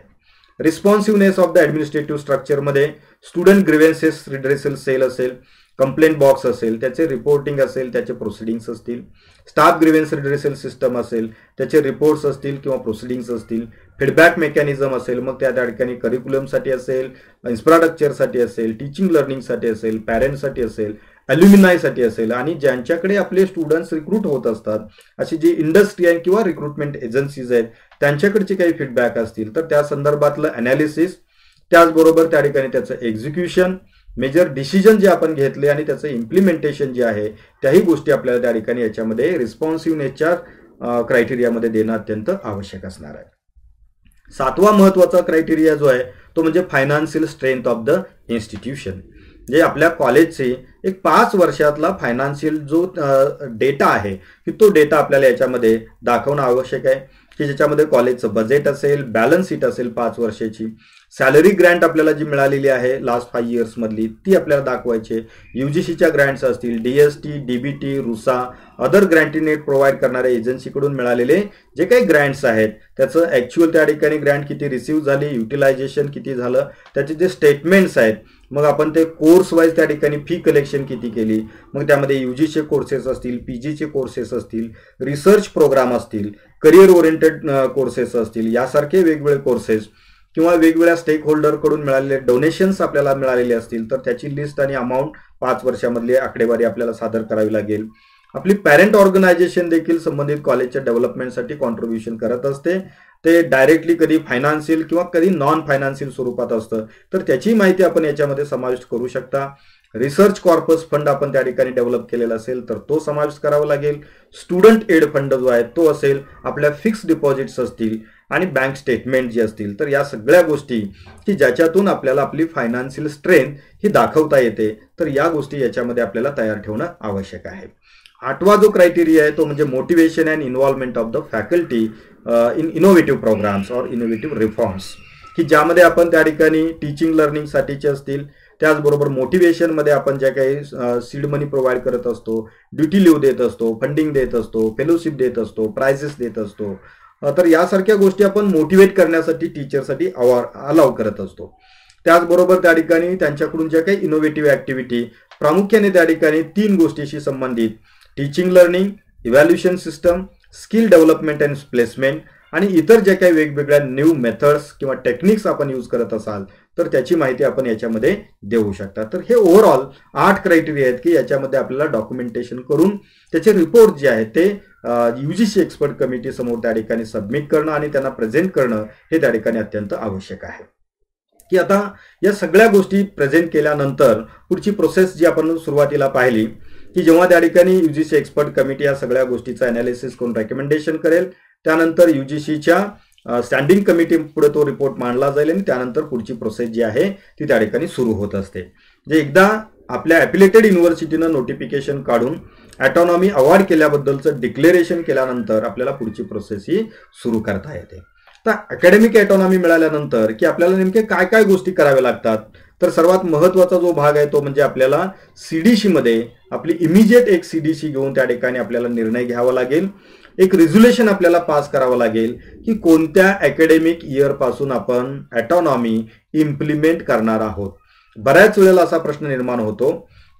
रिस्पॉन्सिव्हनेस ऑफ द ऍडमिनिस्ट्रेटिव्ह स्ट्रक्चरमध्ये स्टुडंट ग्रीव्हन्सेस रिड्रेसल सेल असेल, कंप्लेंट बॉक्स असेल, त्याचे रिपोर्टिंग असेल, त्याचे प्रोसिडिंग्स असतील, स्टाफ ग्रीव्हन्स रिड्रेसल सिस्टम असेल, त्याचे रिपोर्ट्स असतील किंवा प्रोसिडिंग्स असतील, फीडबॅक मेकॅनिझम असेल, मग त्या ठिकाणी करिक्युलमसाठी असेल, इन्फ्रास्ट्रक्चरसाठी असेल, टीचिंग लर्निंगसाठी असेल, पॅरेंट्ससाठी असेल, अल्युमिनायसाठी असेल आणि ज्यांच्याकडे आपले स्टुडंट्स रिक्रूट होत असतात अशी जी इंडस्ट्री आहे किंवा रिक्रुटमेंट एजन्सीज आहेत त्यांच्याकडचे काही फीडबॅक असतील तर त्या संदर्भातलं अनालिसिस, त्याचबरोबर त्या ठिकाणी त्याचं एक्झिक्युशन, मेजर डिसिजन जे आपण घेतले आणि त्याचं इम्प्लिमेंटेशन जे आहे त्याही गोष्टी आपल्याला त्या ठिकाणी याच्यामध्ये रिस्पॉन्सिव्हनेसच्या क्रायटेरियामध्ये देणं अत्यंत आवश्यक असणार आहे. 7वा महत्वाचा क्रायटेरिया जो आहे तो म्हणजे financial strength of the institution. जे आपल्या कॉलेजचे एक 5 वर्षातला फायनान्शियल जो डेटा आहे की तो डेटा आपल्याला याच्यामध्ये दाखवणं आवश्यक आहे. की ज्याच्यामध्ये कॉलेजचं बजेट असेल, बॅलन्स शीट असेल 5 वर्षाची, सॅलरी ग्रँट आपल्याला जी मिळालेली आहे लास्ट 5 इयर्स मधली ती आपल्याला दाखवायची, यूजीसीच्या ग्रँट्स असतील, DST, DBT, RUSA, other ग्रँटीनेट provide करणाऱ्या एजन्सीकडून मिळालेले जे काही ग्रँट्स आहेत त्याचं ॲक्च्युअल त्या ठिकाणी ग्रँट किती रिसीव्ह झाली, युटिलायझेशन किती झालं, त्याचे जे स्टेटमेंट्स आहेत, मग आपण ते कोर्स वाईज त्या ठिकाणी फी कलेक्शन किती केली, मग त्यामध्ये यूजीचे कोर्सेस असतील, पीजीचे कोर्सेस असतील, रिसर्च प्रोग्राम असतील, करिअर ओरिएंटेड कोर्सेस असतील, यासारखे वेगवेगळे कोर्सेस किंवा वेगवेगळ्या स्टेक होल्डरकडून मिळालेले डोनेशन्स आपल्याला मिळालेले असतील तर त्याची लिस्ट आणि अमाऊंट 5 वर्षामधली आकडेवारी आपल्याला सादर करावी लागेल. आपली पॅरेंट ऑर्गनायझेशन देखील संबंधित कॉलेजच्या डेव्हलपमेंटसाठी कॉन्ट्रीब्युशन करत असते. ते डायरेक्टली कधी फायनान्शियल किंवा कधी नॉन फायनान्शियल स्वरूपात असतं तर त्याची माहिती आपण याच्यामध्ये समाविष्ट करू शकता. रिसर्च कॉर्पस फंड आपण त्या ठिकाणी डेव्हलप केलेला असेल तर तो समाविष्ट करावा लागेल. स्टुडंट एड फंड जो आहे तो असेल, आपल्या फिक्स्ड डिपॉझिट्स असतील आणि बँक स्टेटमेंट जी असतील, तर या सगळ्या गोष्टी की ज्याच्यातून आपल्याला आपली फायनान्शियल स्ट्रेंथ ही दाखवता येते तर या गोष्टी याच्यामध्ये आपल्याला तयार ठेवणं आवश्यक आहे. 8वा जो क्रायटेरिया आहे तो म्हणजे motivation and involvement of the faculty in innovative programmes or innovative reforms, की ज्यामध्ये आपण त्या ठिकाणी टीचिंग लर्निंगसाठीचे असतील, त्याचबरोबर मोटिवेशनमध्ये आपण ज्या काही सीड मनी प्रोव्हाइड करत असतो, ड्युटी लिव्ह देत असतो, फंडिंग देत असतो, फेलोशिप देत असतो, प्राइजेस देत असतो, तर यासारख्या गोष्टी आपण मोटिवेट करण्यासाठी टीचरसाठी अलाव करत असतो. त्याचबरोबर त्या ठिकाणी त्यांच्याकडून ज्या काही इनोव्हेटिव्ह ऍक्टिव्हिटी प्रामुख्याने त्या ठिकाणी 3 गोष्टीशी संबंधित, teaching learning, evaluation system, skill development and placement आणि इतर ज्या काही वेगवेगळ्या न्यू मेथड्स किंवा टेक्निक्स आपण यूज करत असाल तर त्याची माहिती आपण याच्यामध्ये देऊ शकता. तर हे ओव्हरऑल 8 क्रायटेरिया आहेत की याच्यामध्ये आपल्याला डॉक्युमेंटेशन करून त्याचे रिपोर्ट जे आहेत ते यूजीसी एक्सपर्ट कमिटी समोर त्या ठिकाणी सबमिट करणं आणि त्यांना प्रेझेंट करणं हे त्या ठिकाणी अत्यंत आवश्यक आहे. की आता या सगळ्या गोष्टी प्रेझेंट केल्यानंतर पुढची प्रोसेस जी आपण सुरुवातीला पाहिली की जेव्हा त्या ठिकाणी यूजीसी एक्सपर्ट कमिटी या सगळ्या गोष्टीचं अनालिसिस करून रेकमेंडेशन करेल, त्यानंतर यूजीसीच्या स्टँडिंग कमिटी पुढे तो रिपोर्ट मांडला जाईल आणि त्यानंतर पुढची प्रोसेस जी आहे ती त्या ठिकाणी सुरू होत असते. जे एकदा आपल्या ॲफिलिएटेड युनिव्हर्सिटीनं नोटिफिकेशन काढून ऑटोनॉमी अवॉर्ड केल्याबद्दलचं डिक्लेरेशन केल्यानंतर आपल्याला पुढची प्रोसेस ही सुरू करता येते. तर अकॅडमिक ऑटोनॉमी मिळाल्यानंतर की आपल्याला नेमके काय काय गोष्टी कराव्या लागतात, तर सर्वात महत्त्वाचा जो भाग आहे तो म्हणजे आपल्याला सीडीसी मध्ये आपली इमिजिएट एक सीडीसी घेऊन त्या ठिकाणी आपल्याला निर्णय घ्यावा लागेल. एक रिझोल्युशन आपल्याला पास करावं लागेल की कोणत्या अकॅडमिक इयर पासून आपण ऑटोनॉमी इम्प्लिमेंट करणार आहोत. बऱ्याच वेळेला असा प्रश्न निर्माण होतो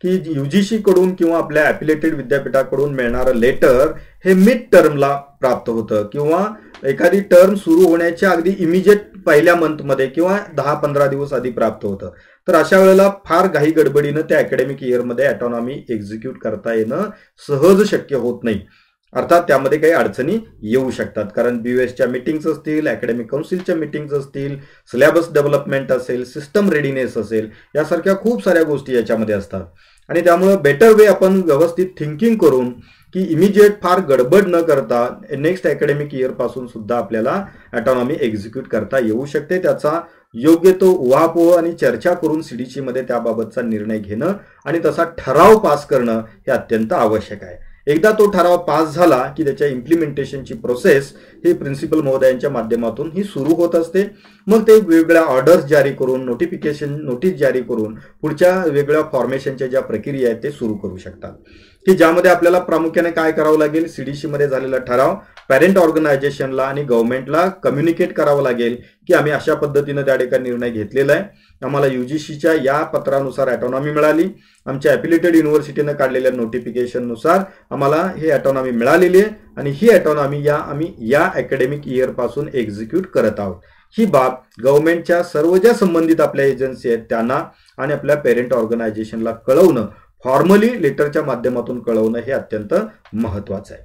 की यूजीसी कडून किंवा आपल्या ॲफिलिएटेड विद्यापीठाकडून मिळणारं लेटर हे मिड टर्मला प्राप्त होतं किंवा एखादी टर्म सुरू होण्याच्या अगदी इमिजिएट पहिल्या मंथमध्ये किंवा 10-15 दिवस आधी प्राप्त होतं. तर अशा वेळेला फार घाई गडबडीनं त्या अकॅडमिक इयरमध्ये ऑटोनॉमी एक्झिक्यूट करता येणं सहज शक्य होत नाही. अर्थात त्यामध्ये काही अडचणी येऊ शकतात, कारण बीयूएसच्या मीटिंग्स असतील, अकॅडमिक काउन्सिलच्या मीटिंग्स असतील, सिलेबस डेव्हलपमेंट असेल, सिस्टम रेडीनेस असेल, यासारख्या खूप साऱ्या गोष्टी याच्यामध्ये असतात. आणि त्यामुळं बेटर वे आपण व्यवस्थित थिंकिंग करून की इमिजिएट फार गडबड न करता नेक्स्ट अकॅडमिक इयर पासून सुद्धा आपल्याला ऑटोनॉमी एक्झिक्यूट करता येऊ शकते. त्याचा योग्य तो उहापोह आणि चर्चा करून सीडीसी मध्ये त्याबाबतचा निर्णय घेणं आणि तसा ठराव पास करणं हे अत्यंत आवश्यक आहे. एकदा तो ठराव पास झाला की त्याच्या इम्प्लिमेंटेशनची प्रोसेस ही प्रिन्सिपल महोदयांच्या माध्यमातून ही सुरू होत असते. मग ते वेगवेगळ्या ऑर्डर्स जारी करून, नोटीस जारी करून पुढच्या वेगवेगळ्या फॉर्मेशनच्या ज्या प्रक्रिया आहेत ते सुरू करू शकतात, की ज्यामध्ये आपल्याला प्रामुख्याने काय करावं लागेल, सीडीसी मध्ये झालेला ठराव पॅरेंट ऑर्गनायझेशनला आणि गव्हर्नमेंटला कम्युनिकेट करावं लागेल की आम्ही अशा पद्धतीने त्या ठिकाणी निर्णय घेतलेला आहे, आम्हाला यूजीसीच्या या पत्रानुसार ऑटोनॉमी मिळाली, आमच्या ॲफिलिएटेड युनिव्हर्सिटीनं काढलेल्या नोटिफिकेशननुसार आम्हाला ही ऑटोनॉमी मिळालेली आहे आणि ही ऑटोनॉमी आम्ही या अकॅडमिक इयर पासून एक्झिक्यूट करत आहोत. ही बाब गव्हर्नमेंटच्या सर्व ज्या संबंधित आपल्या एजन्सी आहेत त्यांना आणि आपल्या पेरेंट ऑर्गनायझेशनला कळवणं, फॉर्मली लेटरच्या माध्यमातून कळवणं हे अत्यंत महत्त्वाचं आहे.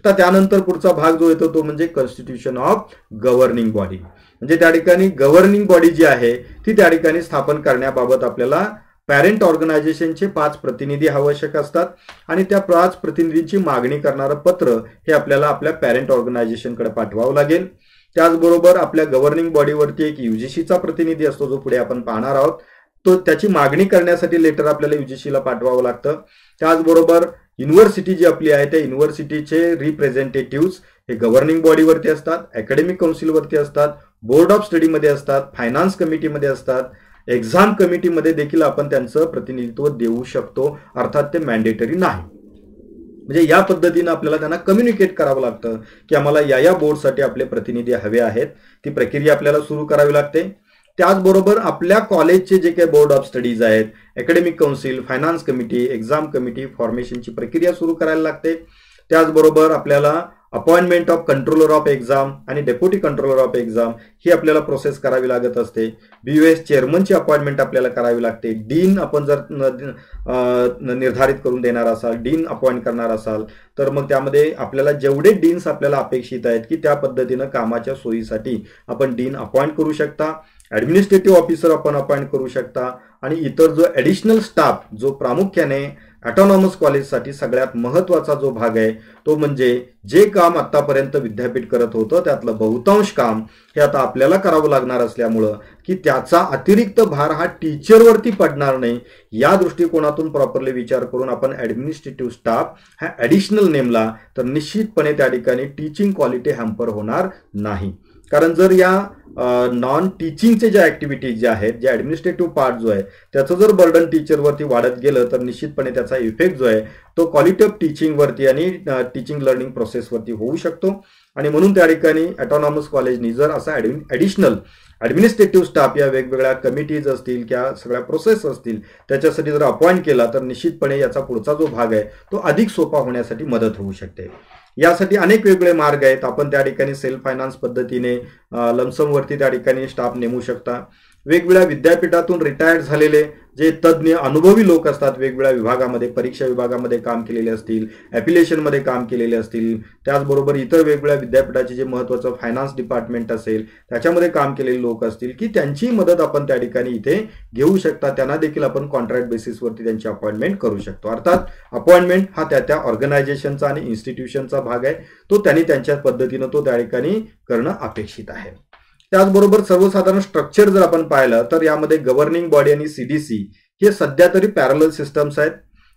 तर त्यानंतर पुढचा भाग जो येतो तो म्हणजे कॉन्स्टिट्यूशन ऑफ गव्हर्निंग बॉडी. म्हणजे त्या ठिकाणी गव्हर्निंग बॉडी जी आहे ती त्या ठिकाणी स्थापन करण्याबाबत आपल्याला पॅरेंट ऑर्गनायझेशनचे 5 प्रतिनिधी आवश्यक असतात आणि त्या 5 प्रतिनिधींची मागणी करणारं पत्र हे आपल्याला आपल्या पॅरेंट ऑर्गनायझेशनकडे पाठवावं लागेल. त्याचबरोबर आपल्या गव्हर्निंग बॉडीवरती एक यूजीसीचा प्रतिनिधी असतो जो पुढे आपण पाहणार आहोत, तो त्याची मागणी करण्यासाठी लेटर आपल्याला यूजीसीला पाठवावं लागतं. त्याचबरोबर युनिव्हर्सिटी जी आपली आहे त्या युनिव्हर्सिटीचे रिप्रेझेंटेटिव्ह हे गव्हर्निंग बॉडीवरती असतात, अकॅडमिक काउन्सिलवरती असतात, बोर्ड ऑफ स्टडीमध्ये असतात, फायनान्स कमिटीमध्ये असतात, एक्झाम कमिटीमध्ये देखील आपण त्यांचं प्रतिनिधित्व देऊ शकतो. अर्थात ते मॅन्डेटरी नाही. म्हणजे या पद्धतीने आपल्याला त्यांना कम्युनिकेट करावं लागतं की आम्हाला या बोर्डसाठी आपले प्रतिनिधी हवे आहेत. ती प्रक्रिया आपल्याला सुरू करावी लागते. त्याचबरोबर आपल्या कॉलेजचे जे काही बोर्ड ऑफ स्टडीज आहेत, academic council, finance committee, exam committee फॉर्मेशनची प्रक्रिया सुरू करायला लागते. त्याचबरोबर आपल्याला appointment of controller of exam आणि डेप्युटी कंट्रोलर ऑफ एक्झाम ही आपल्याला प्रोसेस करावी लागत असते. BOS चेअरमनची अपॉइंटमेंट आपल्याला करावी लागते. डीन आपण जर निर्धारित करून देणार असाल, डीन अपॉइंट करणार असाल, तर मग त्यामध्ये आपल्याला जेवढे डीन्स आपल्याला अपेक्षित आहेत की त्या पद्धतीनं कामाच्या सोयीसाठी आपण डीन अपॉइंट करू शकता. ॲडमिनिस्ट्रेटिव्ह ऑफिसर आपण अपॉइंट करू शकता. आणि इतर जो ॲडिशनल स्टाफ जो प्रामुख्याने ऑटोनॉमस कॉलेजसाठी सगळ्यात महत्त्वाचा जो भाग आहे तो म्हणजे जे काम आतापर्यंत विद्यापीठ करत होतं त्यातलं बहुतांश काम हे आता आपल्याला करावं लागणार असल्यामुळं की त्याचा अतिरिक्त भार हा टीचरवरती पडणार नाही या दृष्टिकोनातून प्रॉपरली विचार करून आपण ॲडमिनिस्ट्रेटिव्ह स्टाफ हा ॲडिशनल नेमला तर निश्चितपणे त्या ठिकाणी टीचिंग क्वालिटी हॅम्पर होणार नाही. कारण जर या नॉन टीचिंगचे ज्या ॲक्टिव्हिटीज ज्या आहेत, जे ॲडमिनिस्ट्रेटिव्ह पार्ट जो आहे त्याचं जर बर्डन टीचरवरती वाढत गेलं तर निश्चितपणे त्याचा इफेक्ट जो आहे तो क्वालिटी ऑफ टीचिंगवरती आणि टीचिंग लर्निंग प्रोसेसवरती होऊ शकतो. आणि म्हणून त्या ठिकाणी ऑटोनॉमस कॉलेजनी जर असा ॲडिशनल ॲडमिनिस्ट्रेटिव्ह स्टाफ या वेगवेगळ्या कमिटीज असतील किंवा सगळ्या प्रोसेस असतील त्याच्यासाठी जर अपॉइंट केला तर निश्चितपणे याचा पुढचा जो भाग आहे तो अधिक सोपा होण्यासाठी मदत होऊ शकते. यासाठी अनेक वेगवेगळे मार्ग आहेत. आपण त्या ठिकाणी सेल्फ फायनान्स पद्धतीने लमसमवरती त्या ठिकाणी स्टाफ नेमू शकता. वेगवेगळ्या विद्यापीठातून रिटायर्ड झालेले जे तज्ज्ञ अनुभवी लोक असतात, वेगवेगळ्या विभागामध्ये, परीक्षा विभागामध्ये काम केलेले असतील, ॲप्लिकेशनमध्ये काम केलेले असतील, त्याचबरोबर इतर वेगवेगळ्या विद्यापीठाचे जे महत्त्वाचं फायनान्स डिपार्टमेंट असेल त्याच्यामध्ये काम केलेले लोक असतील की त्यांची मदत आपण त्या ठिकाणी इथे घेऊ शकता. त्यांना देखील आपण कॉन्ट्रॅक्ट बेसिसवरती त्यांची अपॉइंटमेंट करू शकतो. अर्थात अपॉइंटमेंट हा त्या ऑर्गनायझेशनचा आणि इन्स्टिट्यूशनचा भाग आहे, तो त्यांनी त्यांच्या पद्धतीनं तो त्या ठिकाणी करणं अपेक्षित आहे. त्याचबरोबर सर्वसाधारण स्ट्रक्चर जर आपण पाहिलं तर यामध्ये गव्हर्निंग बॉडी आणि CDC हे सध्या तरी पॅरलल सिस्टम्स आहेत.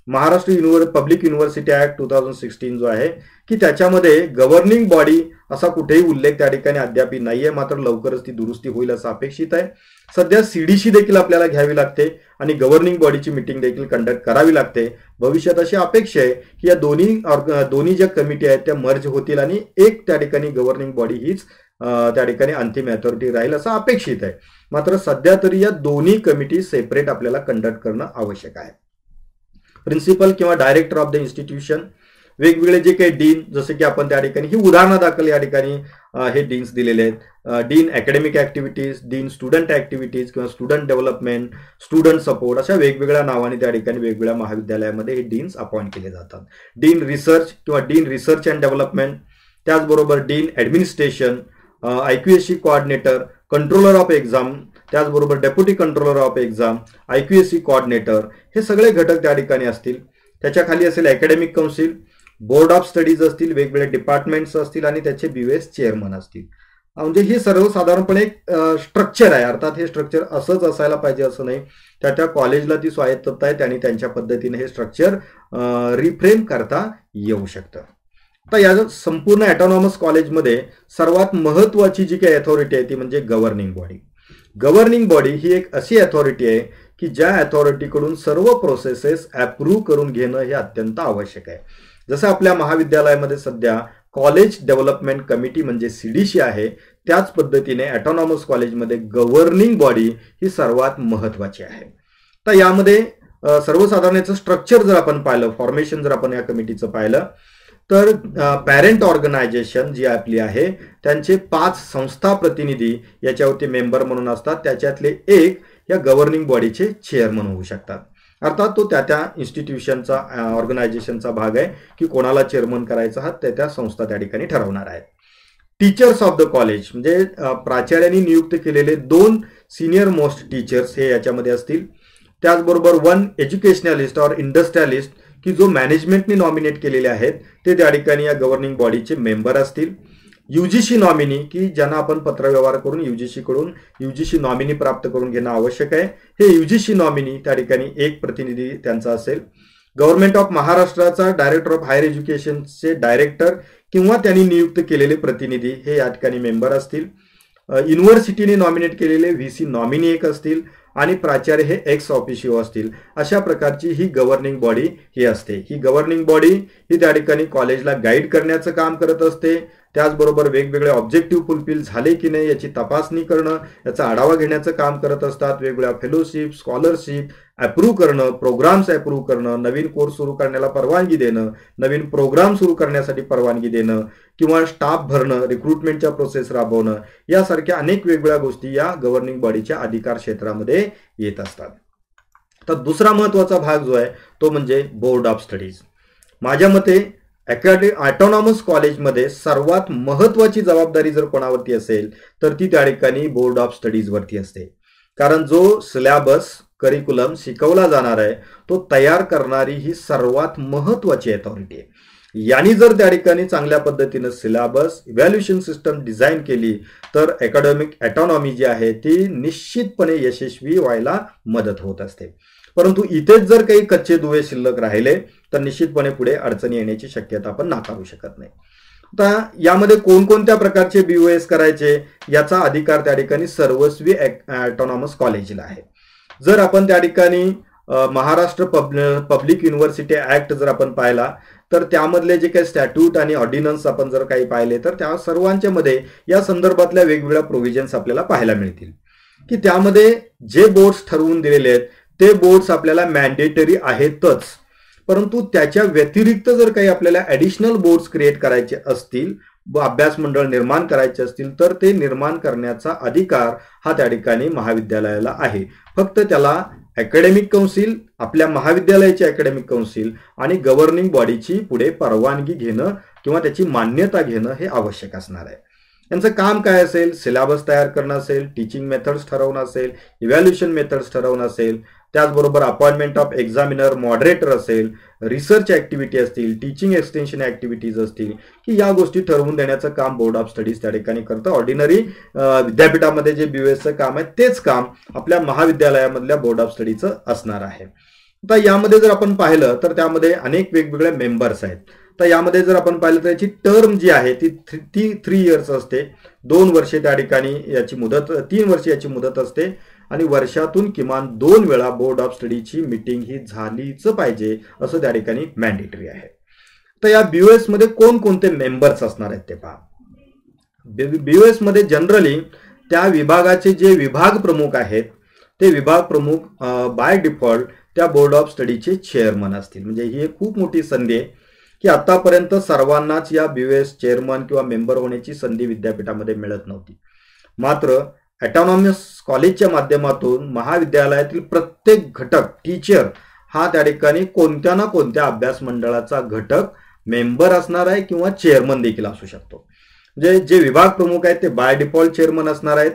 महाराष्ट्र पब्लिक युनिव्हर्सिटी ऍक्ट 2016 जो आहे की त्याच्यामध्ये गव्हर्निंग बॉडी असा कुठेही उल्लेख त्या ठिकाणी अद्याप नाहीये, मात्र लवकरच ती दुरुस्ती होईल असं अपेक्षित आहे. सध्या CDC देखील आपल्याला घ्यावी लागते आणि गव्हर्निंग बॉडीची मीटिंग देखील कंडक्ट करावी लागते. भविष्यात अशी अपेक्षा आहे की या दोन्ही ज्या कमिटी आहेत त्या मर्ज होतील आणि एक त्या ठिकाणी गव्हर्निंग बॉडी हीच त्या ठिकाणी अंतिम अथॉरिटी राहील असं अपेक्षित आहे. मात्र सध्या तरी या दोन्ही कमिटी सेपरेट आपल्याला कंडक्ट करणं आवश्यक आहे. प्रिन्सिपल किंवा डायरेक्टर ऑफ द इन्स्टिट्यूशन, वेगवेगळे जे काही डीन, जसे की आपण त्या ठिकाणी ही उदाहरणादाखल या ठिकाणी हे डीन्स दिलेले आहेत. Dean academic activities, dean student activities किंवा स्टुडंट डेव्हलपमेंट, स्टुडंट सपोर्ट अशा वेगवेगळ्या नावाने त्या ठिकाणी वेगवेगळ्या महाविद्यालयामध्ये हे डीन्स अपॉइंट केले जातात. डीन रिसर्च किंवा डीन रिसर्च अँड डेव्हलपमेंट, त्याचबरोबर dean administration, IQSC coordinator, controller of exam, त्याचबरोबर deputy controller of exam, IQSC coordinator हे सगळे घटक त्या ठिकाणी असतील. त्याच्या खाली असेल academic council, board of studies असतील, वेगवेगळे डिपार्टमेंट्स असतील आणि त्याचे BOS चेअरमन असतील. म्हणजे हे सर्वसाधारणपणे एक स्ट्रक्चर आहे. अर्थात हे स्ट्रक्चर असंच असायला पाहिजे असं नाही, त्या कॉलेजला ती स्वायत्तता आहे त्यांनी त्यांच्या पद्धतीने हे स्ट्रक्चर रिफ्रेम करता येऊ शकतं. आता या संपूर्ण ऑटोनॉमस कॉलेजमध्ये सर्वात महत्त्वाची जी काही अथॉरिटी आहे ती म्हणजे गव्हर्निंग बॉडी. गव्हर्निंग बॉडी ही एक अशी अथॉरिटी आहे की ज्या अथॉरिटीकडून सर्व प्रोसेसेस अप्रूव्ह करून घेणं हे अत्यंत आवश्यक आहे. जसं आपल्या महाविद्यालयामध्ये सध्या कॉलेज डेव्हलपमेंट कमिटी म्हणजे CDC आहे, त्याच पद्धतीने ऑटोनॉमस कॉलेजमध्ये गव्हर्निंग बॉडी ही सर्वात महत्त्वाची आहे. तर यामध्ये सर्वसाधारण स्ट्रक्चर जर आपण पाहिलं, फॉर्मेशन जर आपण या कमिटीचं पाहिलं तर पॅरेंट ऑर्गनायझेशन जी आपली आहे त्यांचे 5 संस्था प्रतिनिधी याच्यावरती मेंबर म्हणून असतात. त्याच्यातले एक या गव्हर्निंग बॉडीचे चेअरमन होऊ शकतात. अर्थात तो त्या इन्स्टिट्यूशनचा ऑर्गनायझेशनचा भाग आहे की कोणाला चेअरमन करायचा हा त्या संस्था त्या ठिकाणी ठरवणार आहेत. टीचर्स ऑफ द कॉलेज म्हणजे प्राचार्यांनी नियुक्त केलेले 2 सिनियर मोस्ट टीचर्स हे याच्यामध्ये असतील. त्याचबरोबर 1 एज्युकेशनलिस्ट और इंडस्ट्रियलिस्ट की जो मॅनेजमेंटने नॉमिनेट केलेले आहेत ते त्या ठिकाणी या गव्हर्निंग बॉडीचे मेंबर असतील. UGC नॉमिनी की ज्यांना आपण पत्रव्यवहार करून UGC नॉमिनी प्राप्त करून घेणं आवश्यक आहे. हे UGC नॉमिनी त्या ठिकाणी एक प्रतिनिधी त्यांचा असेल. गव्हर्नमेंट ऑफ महाराष्ट्राचा डायरेक्टर ऑफ हायर एज्युकेशनचे डायरेक्टर किंवा त्यांनी नियुक्त केलेले प्रतिनिधी हे या ठिकाणी मेंबर असतील. युनिव्हर्सिटीने नॉमिनेट केलेले व्हीसी नॉमिनी एक असतील आणि प्राचार्य हे एक्स ऑफिशिओ असतील. अशा प्रकारची ही गव्हर्निंग बॉडी ही असते. ही गव्हर्निंग बॉडी ही त्या ठिकाणी कॉलेजला गाईड करण्याचं काम करत असते. त्याचबरोबर वेगवेगळे ऑब्जेक्टिव्ह फुलफिल झाले की नाही याची तपासणी करणं, याचा आढावा घेण्याचं काम करत असतात. वेगवेगळ्या फेलोशिप, स्कॉलरशिप अप्रूव्ह करणं, प्रोग्राम्स अप्रूव्ह करणं, नवीन कोर्स सुरू करण्याला परवानगी देणं, नवीन प्रोग्राम सुरू करण्यासाठी परवानगी देणं किंवा स्टाफ भरणं, रिक्रुटमेंटच्या प्रोसेस राबवणं, यासारख्या अनेक वेगवेगळ्या गोष्टी या गव्हर्निंग बॉडीच्या अधिकार क्षेत्रामध्ये येत असतात. तर दुसरा महत्वाचा भाग जो आहे तो म्हणजे बोर्ड ऑफ स्टडीज. माझ्या मते ऑटोनॉमस कॉलेजमध्ये सर्वात महत्वाची जबाबदारी जर कोणावरती असेल तर ती त्या ठिकाणी बोर्ड ऑफ स्टडीज वरती असते. कारण जो सिलेबस करिक्युलम शिकवला जाणार आहे तो तयार करणारी ही सर्वात महत्वाची अथॉरिटी आहे. यांनी जर त्या ठिकाणी चांगल्या पद्धतीनं सिलेबस इव्हॅल्युएशन सिस्टम डिझाईन केली तर अकॅडमिक ऑटोनॉमी जी आहे ती निश्चितपणे यशस्वी व्हायला मदत होत असते. परंतु इथेच जर काही कच्चे दुवे शिल्लक राहिले तर निश्चितपणे पुढे अडचणी येण्याची शक्यता आपण नाकारू शकत नाही. आता यामध्ये कोणकोणत्या प्रकारचे BOS करायचे याचा अधिकार त्या ठिकाणी सर्वस्वी ऑटोनॉमस कॉलेजला आहे. जर आपण त्या ठिकाणी महाराष्ट्र पब्लिक युनिव्हर्सिटी ऍक्ट जर आपण पाहिला तर त्यामधले जे काही स्टॅट्यूट आणि ऑर्डिनन्स आपण जर काही पाहिले तर त्या सर्वांच्या मध्ये या संदर्भातल्या वेगवेगळ्या प्रोव्हिजन्स आपल्याला पाहायला मिळतील की त्यामध्ये जे बोर्ड्स ठरवून दिलेले आहेत ते बोर्ड्स आपल्याला मॅन्डेटरी आहेतच. परंतु त्याच्या व्यतिरिक्त जर काही आपल्याला ऍडिशनल बोर्ड्स क्रिएट करायचे असतील, अभ्यास मंडळ निर्माण करायचे असतील तर ते निर्माण करण्याचा अधिकार हा त्या ठिकाणी महाविद्यालयाला आहे. फक्त त्याला अकॅडमिक काउन्सिल, आपल्या महाविद्यालयाची अकॅडमिक काउन्सिल आणि गव्हर्निंग बॉडीची पुढे परवानगी घेणं किंवा त्याची मान्यता घेणं हे आवश्यक असणार आहे. यांचं काम काय असेल? सिलेबस तयार करणं असेल, टीचिंग मेथड्स ठरवणं असेल, इव्हॅल्युएशन मेथड्स ठरवणं असेल, त्याचबरोबर अपॉइंटमेंट ऑफ एक्झामिनर, मॉडरेटर असेल, रिसर्च ऍक्टिव्हिटी असतील, टीचिंग एक्सटेन्शन ऍक्टिव्हिटीज असतील की या गोष्टी ठरवून देण्याचं काम बोर्ड ऑफ स्टडीज त्या ठिकाणी करतं. ऑर्डिनरी विद्यापीठामध्ये जे BOSचं काम आहे तेच काम आपल्या महाविद्यालयामधल्या बोर्ड ऑफ स्टडीचं असणार आहे. आता यामध्ये जर आपण पाहिलं तर त्यामध्ये अनेक वेगवेगळे मेंबर्स आहेत. तर यामध्ये जर आपण पाहिलं तर याची टर्म जी आहे ती 3 इयर्स असते. 2 वर्षे त्या ठिकाणी याची मुदत, 3 वर्ष याची मुदत असते आणि वर्षातून किमान 2 वेळा बोर्ड ऑफ स्टडीची मीटिंग ही झालीच पाहिजे असं त्या ठिकाणी मॅन्डेटरी आहे. तर या BOS मध्ये कोणकोणते मेंबर्स असणार आहेत ते पहा. BOS मध्ये जनरली त्या विभागाचे जे विभाग प्रमुख आहेत ते विभाग प्रमुख बाय डिफॉल्ट त्या बोर्ड ऑफ स्टडीचे चेअरमन असतील. म्हणजे ही एक खूप मोठी संधी आहे की आतापर्यंत सर्वांनाच या BOS चेअरमन किंवा मेंबर होण्याची संधी विद्यापीठामध्ये मिळत नव्हती. मात्र ऑटोनॉमस कॉलेजच्या माध्यमातून महाविद्यालयातील प्रत्येक घटक, टीचर हा त्या ठिकाणी कोणत्या ना कोणत्या अभ्यास मंडळाचा घटक मेंबर असणार आहे किंवा चेअरमन देखील असू शकतो. जे विभाग प्रमुख आहेत ते बाय डिफॉल्ट चेअरमन असणार आहेत.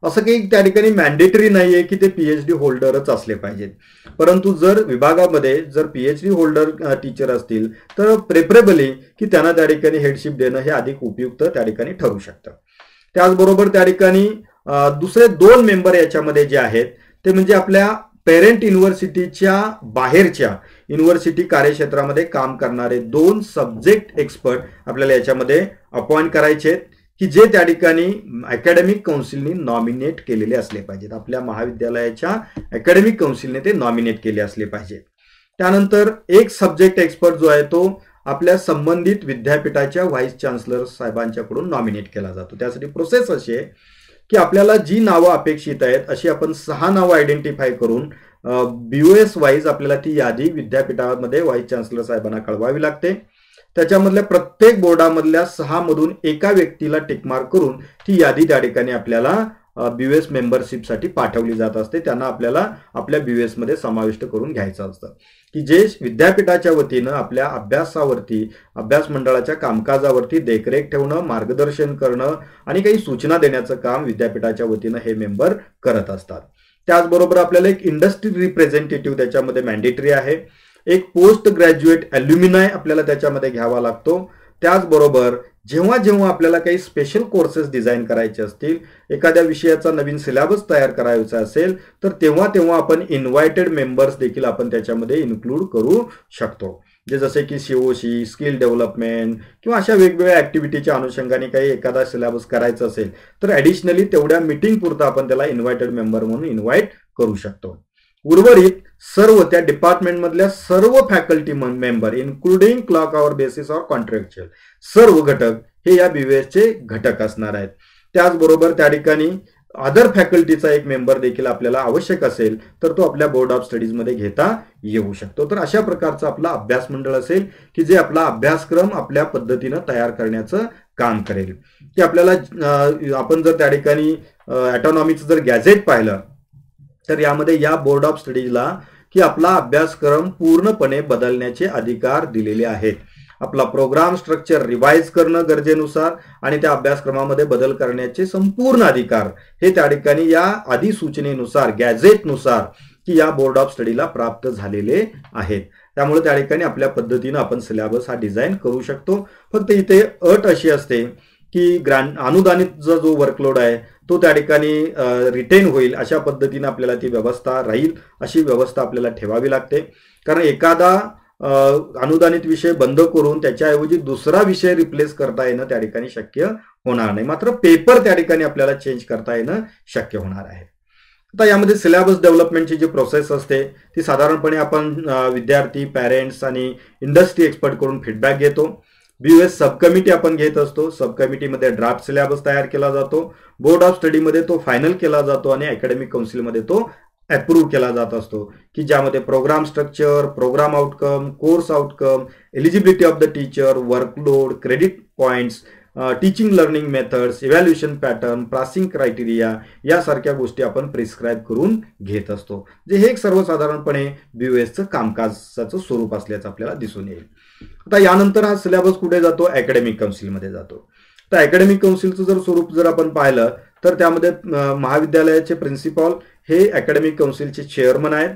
असं काही त्या ठिकाणी मॅन्डेटरी नाहीये की ते PhD होल्डरच असले पाहिजेत. परंतु जर विभागामध्ये जर PhD होल्डर टीचर असतील तर प्रेफरेबली की त्यांना त्या ठिकाणी हेडशिप देणं हे अधिक उपयुक्त त्या ठिकाणी ठरू शकतं. त्याचबरोबर त्या ठिकाणी दुसरे 2 मेंबर याच्यामध्ये जे आहेत ते म्हणजे आपल्या पेरेंट युनिव्हर्सिटीच्या बाहेरच्या युनिव्हर्सिटी कार्यक्षेत्रामध्ये काम करणारे 2 सब्जेक्ट एक्सपर्ट आपल्याला याच्यामध्ये अपॉइंट करायचे आहेत की जे त्या ठिकाणी अकॅडमिक काउन्सिलने नॉमिनेट केलेले असले पाहिजेत. आपल्या महाविद्यालयाच्या अकॅडमिक काउन्सिलने ते नॉमिनेट केले असले पाहिजेत. त्यानंतर एक सब्जेक्ट एक्सपर्ट जो आहे तो आपल्या संबंधित विद्यापीठाच्या व्हाईस चान्सलर साहेबांच्याकडून नॉमिनेट केला जातो. त्यासाठी प्रोसेस अशी आहे की आपल्याला जी नावं अपेक्षित आहेत अशी आपण 6 नावं आयडेंटिफाय करून BOS वाईज आपल्याला ती यादी विद्यापीठामध्ये व्हाईस चान्सलर साहेबांना कळवावी लागते. त्याच्यामधल्या प्रत्येक बोर्डामधल्या 6 मधून एका व्यक्तीला टिकमार्क करून ती यादी त्या ठिकाणी आपल्याला BOS मेंबरशिपसाठी पाठवली जात असते. त्यांना आपल्याला आपल्या BOS मध्ये समाविष्ट करून घ्यायचं असतं की जे विद्यापीठाच्या वतीनं आपल्या अभ्यासावरती, अभ्यास मंडळाच्या कामकाजावरती देखरेख ठेवणं, मार्गदर्शन करणं आणि काही सूचना देण्याचं काम विद्यापीठाच्या वतीनं हे मेंबर करत असतात. त्याचबरोबर आपल्याला एक इंडस्ट्री रिप्रेझेंटेटिव्ह त्याच्यामध्ये मॅन्डेटरी आहे. एक पोस्ट ग्रॅज्युएट ॲल्युमिनाय आपल्याला त्याच्यामध्ये घ्यावा लागतो. त्याचबरोबर जेव्हा जेव्हा आपल्याला काही स्पेशल कोर्सेस डिझाईन करायचे असतील, एखाद्या विषयाचा नवीन सिलेबस तयार करायचा असेल, तर तेव्हा तेव्हा आपण इन्व्हायटेड मेंबर्स देखील आपण त्याच्यामध्ये इन्क्लूड करू शकतो. जसे की सीओसी, स्किल डेव्हलपमेंट किंवा अशा वेगवेगळ्या ऍक्टिव्हिटीच्या अनुषंगाने काही एखादा सिलेबस करायचा असेल, तर ॲडिशनली तेवढ्या मीटिंग पुरता आपण त्याला इन्व्हायटेड मेंबर म्हणून इन्व्हाइट करू शकतो. उर्वरित सर्व त्या डिपार्टमेंटमधल्या सर्व faculty member including clock hour basis or contractual सर्व घटक हे या बीओएसचे घटक असणार आहेत. त्याचबरोबर त्या ठिकाणी अदर फॅकल्टीचा एक मेंबर देखील आपल्याला आवश्यक असेल तर तो आपल्या बोर्ड ऑफ स्टडीज मध्ये घेता येऊ शकतो. तर अशा प्रकारचा आपला अभ्यास मंडळ असेल की जे आपला अभ्यासक्रम आपल्या पद्धतीनं तयार करण्याचं काम करेल. की आपल्याला आपण जर त्या ठिकाणी ऑटोनॉमीचं जर गॅझेट पाहिलं तर यामध्ये या बोर्ड ऑफ स्टडीजला की आपला अभ्यासक्रम पूर्णपणे बदलण्याचे अधिकार दिलेले आहेत. आपला प्रोग्राम स्ट्रक्चर रिवाइज करणं गरजेनुसार आणि त्या अभ्यासक्रमामध्ये बदल करण्याचे संपूर्ण अधिकार हे त्या ठिकाणी या अधिसूचनेनुसार गॅझेटनुसार की या बोर्ड ऑफ स्टडीला प्राप्त झालेले आहेत. त्यामुळे त्या ठिकाणी आपल्या पद्धतीनं आपण सिलेबस हा डिझाईन करू शकतो. फक्त इथे अट अशी असते की अनुदानितचा जो वर्कलोड आहे तो त्या ठिकाणी रिटेन होईल अशा पद्धतीने आपल्याला ती व्यवस्था राहील अशी व्यवस्था आपल्याला ठेवावी लागते. कारण एखादा अनुदानित विषय बंद करून त्याच्याऐवजी दुसरा विषय रिप्लेस करता येणं त्या ठिकाणी शक्य होणार नाही. मात्र पेपर त्या ठिकाणी आपल्याला चेंज करता येणं शक्य होणार आहे. आता यामध्ये सिलेबस डेव्हलपमेंटची जी प्रोसेस असते ती साधारणपणे आपण विद्यार्थी, पॅरेंट्स आणि इंडस्ट्री एक्सपर्ट कडून फीडबॅक घेतो. बीओएस सब कमिटी आपण घेत असतो. सब कमिटीमध्ये ड्राफ्ट सिलेबस तयार केला जातो. बोर्ड ऑफ स्टडीमध्ये तो फायनल केला जातो आणि अकॅडमिक काउन्सिलमध्ये तो अप्रूव्ह केला जात असतो की ज्यामध्ये programme structure, programme outcome, course outcome, eligibility of the teacher, workload, credit points, teaching learning methods, evaluation pattern, passing criteria यासारख्या गोष्टी आपण प्रिस्क्राईब करून घेत असतो. जे हे एक सर्वसाधारणपणे बीओएसचं कामकाजाचं स्वरूप असल्याचं आपल्याला दिसून येईल. आता यानंतर हा सिलेबस कुठे जातो? अकॅडमिक काउन्सिलमध्ये जातो. तर अकॅडमिक काउन्सिलचं जर स्वरूप जर आपण पाहिलं तर त्यामध्ये महाविद्यालयाचे प्रिन्सिपॉल हे अकॅडमिक काउन्सिलचे चेअरमन आहेत.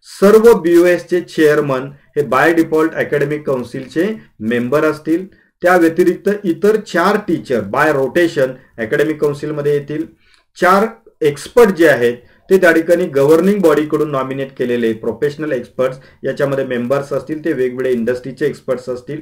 सर्व बीओएसचे चेअरमन हे बाय डिफॉल्ट अकॅडमिक काउन्सिलचे मेंबर असतील. त्या व्यतिरिक्त इतर 4 टीचर बाय रोटेशन अकॅडमिक काउन्सिलमध्ये येतील. 4 एक्सपर्ट जे आहेत ते त्या ठिकाणी गव्हर्निंग बॉडीकडून नॉमिनेट केलेले प्रोफेशनल एक्सपर्ट्स याच्यामध्ये मेंबर्स असतील. ते वेगवेगळे इंडस्ट्रीचे एक्सपर्ट्स असतील.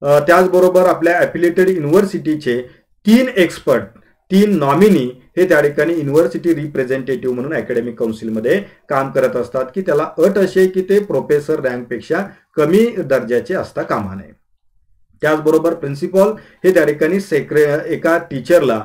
त्याचबरोबर आपल्या ॲफिलिएटेड युनिव्हर्सिटीचे 3 एक्सपर्ट, 3 नॉमिनी हे त्या ठिकाणी युनिव्हर्सिटी रिप्रेझेंटेटिव्ह म्हणून अकॅडमिक काउन्सिलमध्ये काम करत असतात की त्याला अट अशी की ते प्रोफेसर रँकपेक्षा कमी दर्जाचे असता कामा नये. त्याचबरोबर प्रिन्सिपॉल हे त्या ठिकाणी एका टीचरला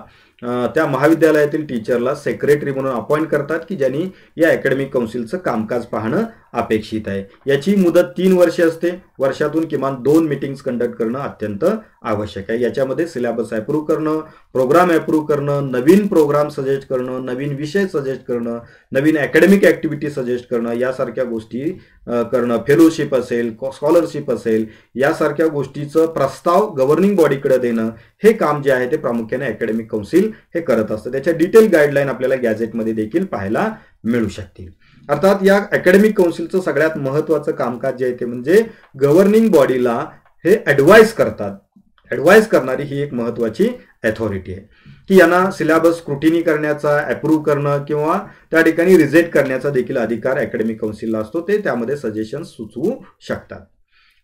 त्या महाविद्यालयातील टीचरला सेक्रेटरी म्हणून अपॉइंट करतात की ज्यांनी या अकॅडमिक काउन्सिलचं कामकाज पाहणं अपेक्षित आहे. याची मुदत 3 वर्षे असते. वर्षातून किमान 2 मीटिंग्स कंडक्ट करणं अत्यंत आवश्यक आहे. याच्यामध्ये सिलेबस अप्रूव्ह करणं, प्रोग्राम अप्रूव्ह करणं, नवीन प्रोग्राम सजेस्ट करणं, नवीन विषय सजेस्ट करणं, नवीन अकॅडमिक ऍक्टिव्हिटी सजेस्ट करणं यासारख्या गोष्टी करणं, फेलोशिप असेल, स्कॉलरशिप असेल यासारख्या गोष्टीचं प्रस्ताव गव्हर्निंग बॉडीकडे देणं हे काम जे आहे ते प्रामुख्याने अकॅडमिक काउन्सिल हे करत असतं. त्याच्या डिटेल गाईडलाईन आपल्याला गॅझेटमध्ये देखील पाहायला मिळू शकतील. अर्थात या अकॅडमिक काउन्सिलचं सगळ्यात महत्त्वाचं कामकाज जे आहे ते म्हणजे गव्हर्निंग बॉडीला हे ॲडवाइस करतात. ॲडवाइस करणारी ही एक महत्त्वाची अथॉरिटी आहे की यांना सिलेबस स्क्रुटिनी करण्याचा, अप्रूव्ह करणं किंवा त्या ठिकाणी रिजेक्ट करण्याचा देखील अधिकार अकॅडमिक काउन्सिलला असतो. ते त्यामध्ये सजेशन सुचवू शकतात.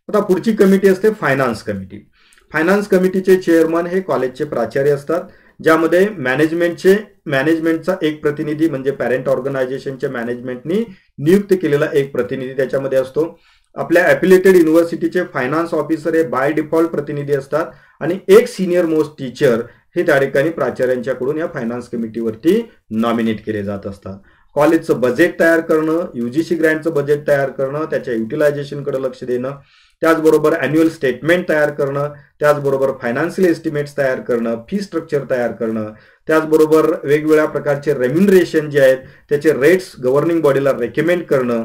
आता पुढची कमिटी असते फायनान्स कमिटी. फायनान्स कमिटीचे चेअरमन हे कॉलेजचे प्राचार्य असतात, ज्यामध्ये मॅनेजमेंटचा एक प्रतिनिधी म्हणजे पॅरेंट ऑर्गनायझेशनच्या मॅनेजमेंटनी नियुक्त केलेला एक प्रतिनिधी त्याच्यामध्ये असतो. आपल्या ॲफिलिएटेड युनिव्हर्सिटीचे फायनान्स ऑफिसर हे बाय डिफॉल्ट प्रतिनिधी असतात आणि एक सिनियर मोस्ट टीचर हे त्या ठिकाणी प्राचार्यांच्याकडून या फायनान्स कमिटीवरती नॉमिनेट केले जात असतात. कॉलेजचं बजेट तयार करणं, यूजीसी ग्रँटचं बजेट तयार करणं, त्याच्या युटिलायझेशनकडे लक्ष देणं, त्याचबरोबर अॅन्युअल स्टेटमेंट तयार करणं, त्याचबरोबर फायनान्शियल एस्टिमेट्स तयार करणं, फी स्ट्रक्चर तयार करणं, त्याचबरोबर वेगवेगळ्या प्रकारचे रेम्युनरेशन जे आहेत त्याचे रेट्स गव्हर्निंग बॉडीला रेकमेंड करणं,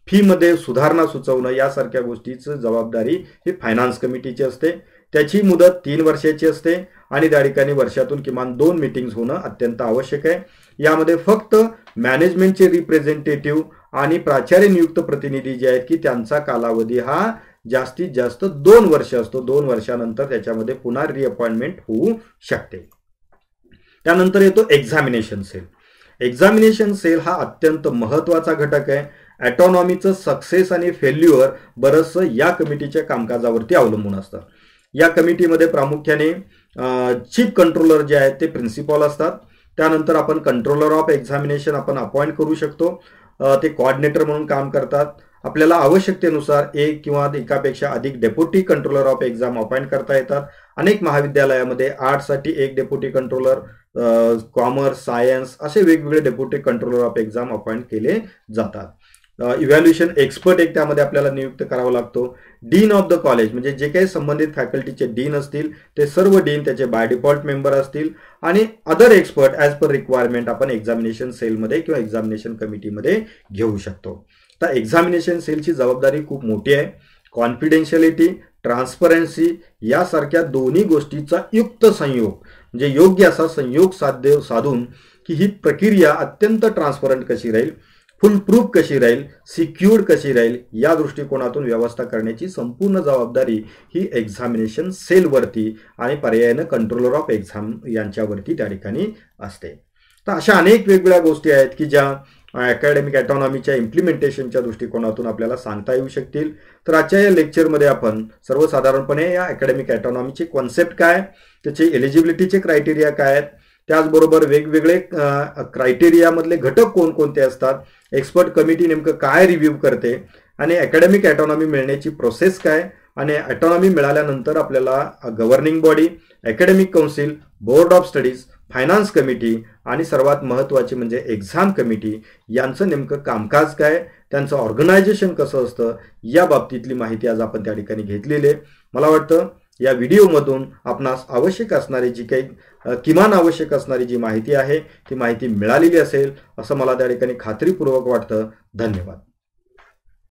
फीमध्ये सुधारणा सुचवणं यासारख्या गोष्टीची जबाबदारी ही फायनान्स कमिटीची असते. त्याची मुदत 3 वर्षाची असते आणि त्या ठिकाणी वर्षातून किमान 2 मीटिंग्स होणं अत्यंत आवश्यक आहे. यामध्ये फक्त मॅनेजमेंटचे रिप्रेझेंटेटिव्ह आणि प्राचार्य नियुक्त प्रतिनिधी जे आहेत की त्यांचा कालावधी हा जास्तीत जास्त 2 वर्ष असतो. 2 वर्षानंतर त्याच्यामध्ये पुन्हा रिअपॉइंटमेंट होऊ शकते. त्यानंतर येतो एक्झामिनेशन सेल. एक्झामिनेशन सेल हा अत्यंत महत्त्वाचा घटक आहे. ऑटोनॉमीचं सक्सेस आणि फेल्युअर बरंचसं या कमिटीच्या कामकाजावरती अवलंबून असतं. या कमिटीमध्ये प्रामुख्याने चीफ कंट्रोलर जे आहेत ते प्रिन्सिपल असतात. त्यानंतर आपण कंट्रोलर ऑफ एक्झामिनेशन आपण अपॉइंट करू शकतो. ते कोऑर्डिनेटर म्हणून काम करतात. आपल्याला आवश्यकतेनुसार एक किंवा एकापेक्षा अधिक deputy controller of exam appoint करता येतात. अनेक महाविद्यालयामध्ये आर्ट्ससाठी एक डेप्युटी कंट्रोलर, कॉमर्स, सायन्स असे वेगवेगळे deputy controller of exam appoint केले जातात. इव्हॅल्युएशन एक्सपर्ट एक त्यामध्ये आपल्याला नियुक्त करावा लागतो. डीन ऑफ द कॉलेज म्हणजे जे काही संबंधित फॅकल्टीचे डीन असतील ते सर्व डीन त्याचे बाय डिफॉल्ट मेंबर असतील आणि other expert as per requirement आपण एक्झामिनेशन सेलमध्ये किंवा एक्झामिनेशन कमिटीमध्ये घेऊ शकतो. तर एक्झामिनेशन सेलची जबाबदारी खूप मोठी आहे. कॉन्फिडेन्शियलिटी, ट्रान्सपरन्सी यासारख्या दोन्ही गोष्टीचा युक्त संयोग म्हणजे योग्य असा संयोग साधून की ही प्रक्रिया अत्यंत ट्रान्सपरंट कशी राहील, फुल प्रूफ कशी राहील, सिक्युर्ड कशी राहील या दृष्टिकोनातून व्यवस्था करण्याची संपूर्ण जबाबदारी ही एक्झामिनेशन सेलवरती आणि पर्यायाने कंट्रोलर ऑफ एक्झाम यांच्यावरती त्या ठिकाणी असते. तर अशा अनेक वेगवेगळ्या गोष्टी आहेत की ज्या अकॅडमिक ऑटोनॉमीच्या इम्प्लिमेंटेशनच्या दृष्टिकोनातून आपल्याला सांगता येऊ शकतील. तर आजच्या या लेक्चरमध्ये आपण सर्वसाधारणपणे या अकॅडमिक ऑटोनॉमीची कॉन्सेप्ट काय, त्याचे एलिजिबिलिटीचे क्रायटेरिया काय आहेत, त्याचबरोबर वेगवेगळे क्रायटेरियामधले घटक कोणकोणते असतात, एक्सपर्ट कमिटी नेमकं काय रिव्ह्यू करते आणि अकॅडमिक ऑटोनॉमी मिळण्याची प्रोसेस काय आणि ऑटोनॉमी मिळाल्यानंतर आपल्याला governing body, academic council, board of studies, finance committee आणि सर्वात महत्त्वाची म्हणजे एक्झाम कमिटी यांचं नेमकं कामकाज काय, त्यांचं ऑर्गनायझेशन कसं असतं या बाबतीतली माहिती आज आपण त्या ठिकाणी घेतलेली आहे. मला वाटतं या व्हिडिओमधून आपणास आवश्यक असणारी जी काही किमान आवश्यक असणारी जी माहिती आहे ती माहिती मिळालेली असेल असं मला त्या ठिकाणी खात्रीपूर्वक वाटतं. धन्यवाद.